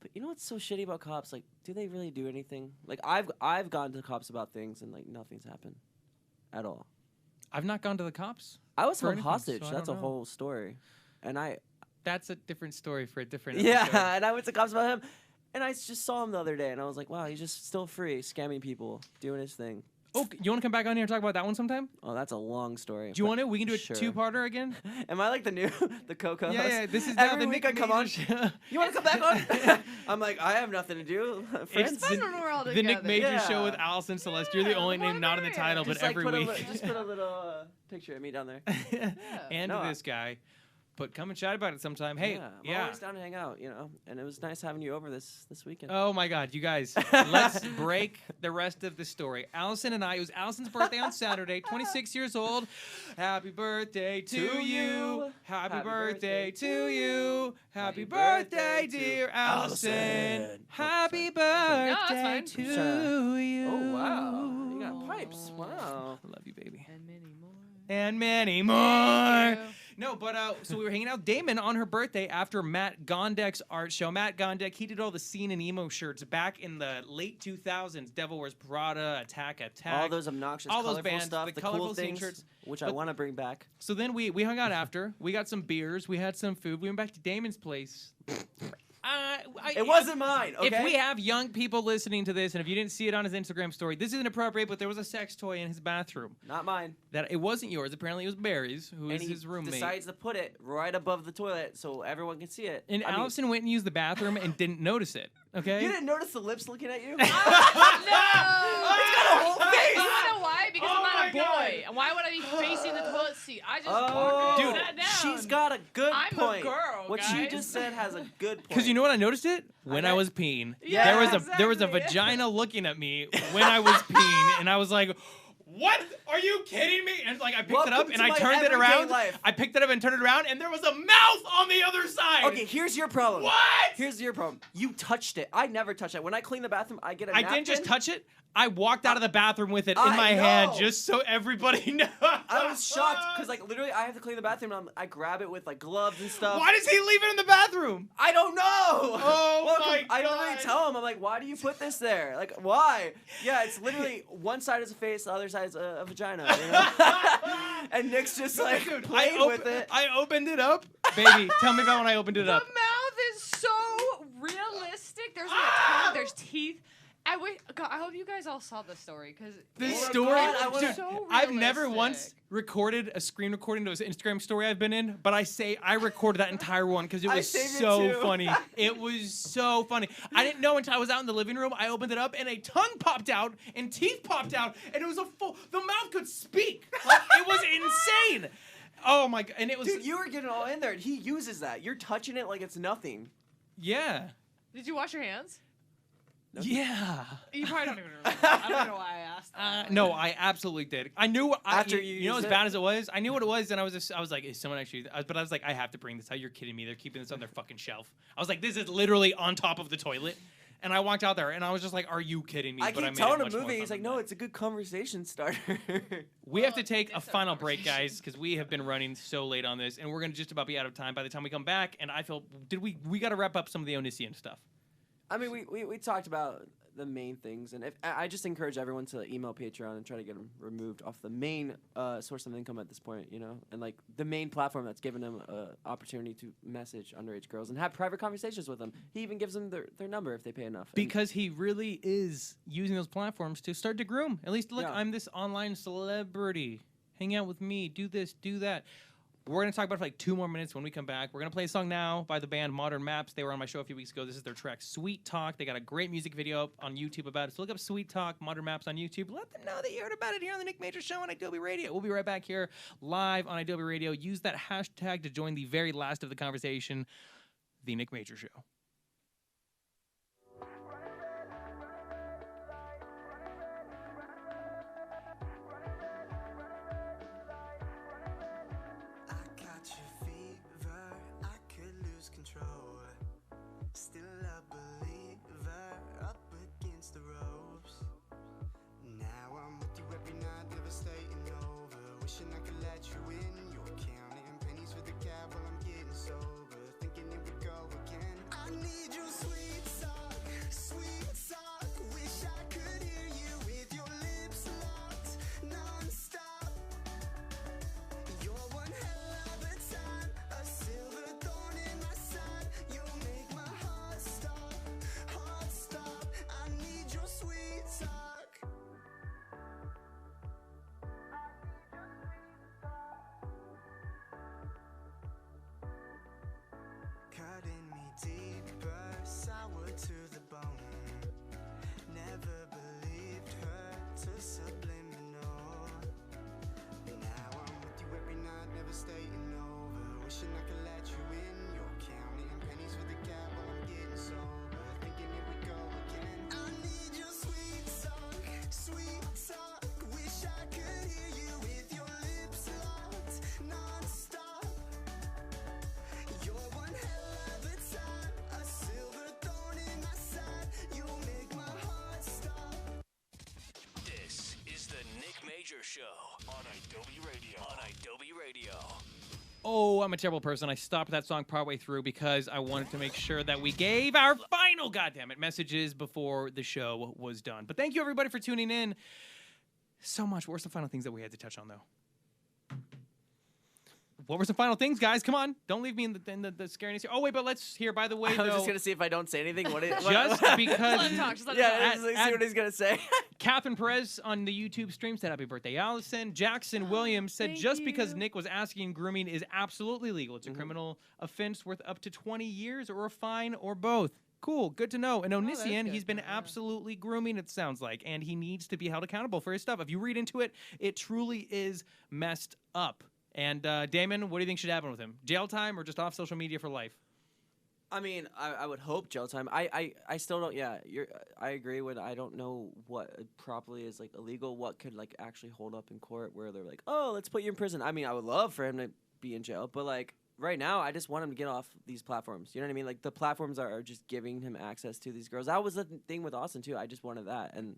But you know what's so shitty about cops? Like, do they really do anything? Like, I've gone to the cops about things and, like, nothing's happened at all. I've not gone to the cops. I was held anything, hostage. so That's a don't know. whole story. And That's a different story for a different yeah, episode. and I went to cops about him. And I just saw him the other day, and I was like, wow, he's just still free, scamming people, doing his thing. Oh, you want to come back on here and talk about that one sometime? Oh, that's a long story. Do you want to? We can do a sure. two-parter again. Am I like the co-host? Yeah. This is now Every the week Nick I come Major on. Show. You want to come back on? I'm like, I have nothing to do. Friends. It's Fun when we're all the together. Nick Major Yeah. Show with Allison Celeste. You're the only name not in the title, but Just, like, every put week. just put a little picture of me down there. And No, this guy. But come and chat about it sometime. Hey, I'm always down to hang out, you know. And it was nice having you over this weekend. Oh my God, you guys, let's break the rest of the story. Allison and I, it was Allison's birthday on Saturday, 26 years old. Happy birthday to you. Happy birthday to you. Happy birthday, dear Allison. Happy birthday fine. to you. Oh, wow. You got pipes. Wow. I love you, baby. And many more. And many more. Thank you. No, but so we were hanging out with Damon on her birthday after Matt Gondek's art show. Matt Gondek, he did all the scene and emo shirts back in the late 2000s. Devil Wears Prada, Attack. All those obnoxious, all those colorful bands, stuff, the cool colorful scene things, shirts. which I want to bring back. So then we hung out after. We got some beers. We had some food. We went back to Damon's place. It wasn't mine, okay? If we have young people listening to this, and if you didn't see it on his Instagram story, this isn't appropriate, but there was a sex toy in his bathroom. Not mine. That it wasn't yours. Apparently, it was Barry's, who is And his roommate. he decides to put it right above the toilet so everyone can see it. And Allison went and used the bathroom and didn't notice it. Okay. You didn't notice the lips looking at you? No! It's got a whole face! You know why? Because I'm not a my boy. And why would I be facing the toilet seat? I just Oh, sat down. she's got a good I'm a point. girl, What she guys. just said has a good point. Because you know what I noticed it when I Okay. was peeing. Yeah, there was a exactly. vagina looking at me when I was peeing, and I was like, "What? Are you kidding me?" And like I picked it up Welcome and to I my turned it everyday around. life. I picked it up and turned it around, and there was a mouth on the other side. Okay, here's your problem. What? Here's your problem. You touched it. I never touch it. When I clean the bathroom, I get a I napkin. didn't just touch it. I walked out of the bathroom with it in I my hand know. just so everybody knows. I was shocked because, like, literally, I have to clean the bathroom. And I grab it with like gloves and stuff. Why does he leave it in the bathroom? I don't know. Oh, Welcome. my I literally God. tell him, I'm like, why do you put this there? Like, why? Yeah, it's literally one side is a face, the other side is a vagina. You know? And Nick's just like played with it. I opened it up. Baby, tell me about when I opened it The up. mouth is so realistic. There's like a tongue, there's teeth. God, I hope you guys all saw this story because This Oh, story, God, I wanna- dude, so I've never realistic. once recorded a screen recording of an Instagram story I've been in, but I recorded that entire one because it I was saved it so too. funny. It was so funny. I didn't know until I was out in the living room. I opened it up and a tongue popped out and teeth popped out and it was the mouth could speak. Like, it was insane. Oh my God. And it was, Dude, you were getting all in there, and he uses that. You're touching it like it's nothing. yeah. Did you wash your hands? Yeah. You probably don't even remember. I don't know why I asked that. No, I absolutely did. I knew After you you know used as it? bad as it was. I knew what it was, and I was like, is someone actually? But I was like, I have to bring this out. You're kidding me? They're keeping this on their fucking shelf. I was like, this is literally on top of the toilet. And I walked out there, and I was just like, are you kidding me? I But keep made telling it him much more movie. He's fun like, than no, that. it's a good conversation starter. We have to take a it's a final break, conversation. guys, because we have been running so late on this, and we're gonna just about be out of time by the time we come back. And I feel we got to wrap up some of the Onision stuff. I mean, we talked about the main things. And if I just encourage everyone to email Patreon and try to get them removed off the main source of income at this point, you know, and like the main platform that's given them an opportunity to message underage girls and have private conversations with them. He even gives them their number if they pay enough. Because he really is using those platforms to start to groom. At least, look, I'm this online celebrity. Hang out with me. Do this, do that. We're going to talk about it for like 2 more minutes when we come back. We're going to play a song now by the band Modern Maps. They were on my show a few weeks ago. This is their track, Sweet Talk. They got a great music video up on YouTube about it. So look up Sweet Talk, Modern Maps on YouTube. Let them know that you heard about it here on the Nick Major Show on Adobe Radio. We'll be right back here live on Adobe Radio. Use that hashtag to join the very last of the conversation, the Nick Major Show. Still a believer up against the ropes. Now I'm with you every night, devastating over. Wishing I could let you in. You're counting pennies for the cab while I'm getting sober. Thinking here we go again. I need your sweet talk, sweet talk. Wish I could hear you with your lips locked non-stop. You're one hell of a time, a silver thorn in my side. You'll make my heart stop, heart stop. I need your sweet talk. Cutting me deeper, sour to the bone. Never believed her to subliminal. Now I'm with you every night, never staying over. Wishing I could let you in. You're counting pennies for the cab while I'm getting sober. Thinking here we go again. I need your sweet talk, sweet talk. Wish I could hear you with your lips locked non-stop. You're one hell of a time, a silver thorn in my side. You'll make my heart stop. This is the Nick Major Show on Adobe Radio. On Adobe Radio. Oh, I'm a terrible person. I stopped that song partway through because I wanted to make sure that we gave our final, goddammit, messages before the show was done. But thank you, everybody, for tuning in so much. What were some final things that we had to touch on, though? What were some final things, guys? Come on. Don't leave me in the scariness here. Oh, wait, but let's hear, by the way, I was though, just going to see if I don't say anything. What just because... Let him talk. Just let him Yeah, talk. just like, see what he's going to say. Catherine Perez on the YouTube stream said happy birthday, Allison. Jackson Williams said Thank just because you. Nick was asking, grooming is absolutely legal. It's a criminal offense worth up to 20 years or a fine or both. Cool, good to know. And Onision, good. he's been absolutely grooming, it sounds like, and he needs to be held accountable for his stuff. If you read into it, it truly is messed up. And Damon, what do you think should happen with him? Jail time or just off social media for life? I mean, I would hope jail time. I still don't. Yeah, I agree with. I don't know what properly is like illegal. What could like actually hold up in court where they're like, oh, let's put you in prison. I mean, I would love for him to be in jail, but like right now, I just want him to get off these platforms. You know what I mean? Like the platforms are just giving him access to these girls. That was the thing with Austin too. I just wanted that, and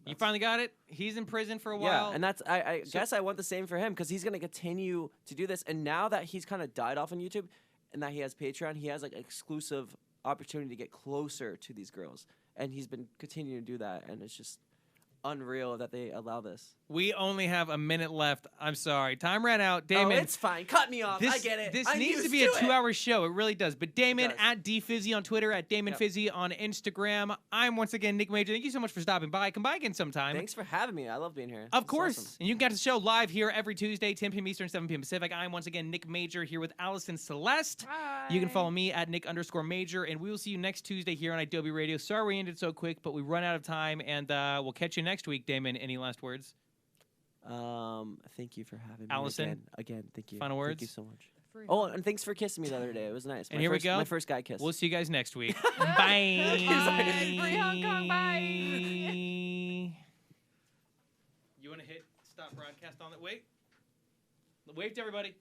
You finally got it? He's in prison for a while. Yeah, and that's I guess I want the same for him because he's gonna continue to do this. And now that he's kind of died off on YouTube, and that he has Patreon, he has like exclusive opportunity to get closer to these girls, and he's been continuing to do that, and it's just unreal that they allow this. We only have a minute left. I'm sorry. Time ran out. Damon. Oh, it's fine. Cut me off. I get it. This I'm needs to used be a it. 2-hour show. It really does. But Damon, does. at DFizzy on Twitter, at Damon Fizzy on Instagram. I'm once again Nick Major. Thank you so much for stopping by. Come by again sometime. Thanks for having me. I love being here. Of It's course. awesome. And you can get the show live here every Tuesday, 10 p.m. Eastern, 7 p.m. Pacific. I'm once again Nick Major here with Allison Celeste. Hi. You can follow me at Nick_Major, and we will see you next Tuesday here on Adobe Radio. Sorry we ended so quick, but we run out of time, and we'll catch you next week. Damon, any last words? Thank you for having me. Allison? Again, thank you. Final words? Thank you so much. Free Oh, and thanks for kissing me the other day. It was nice. And here we go. My first guy kiss. We'll see you guys next week. Bye. Bye. Free Hong Kong. Bye. You want to hit stop broadcast on that? Wait. Wave to everybody.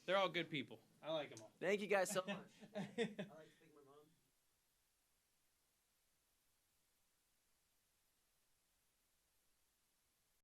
They're all good people. I like them all. Thank you guys so much.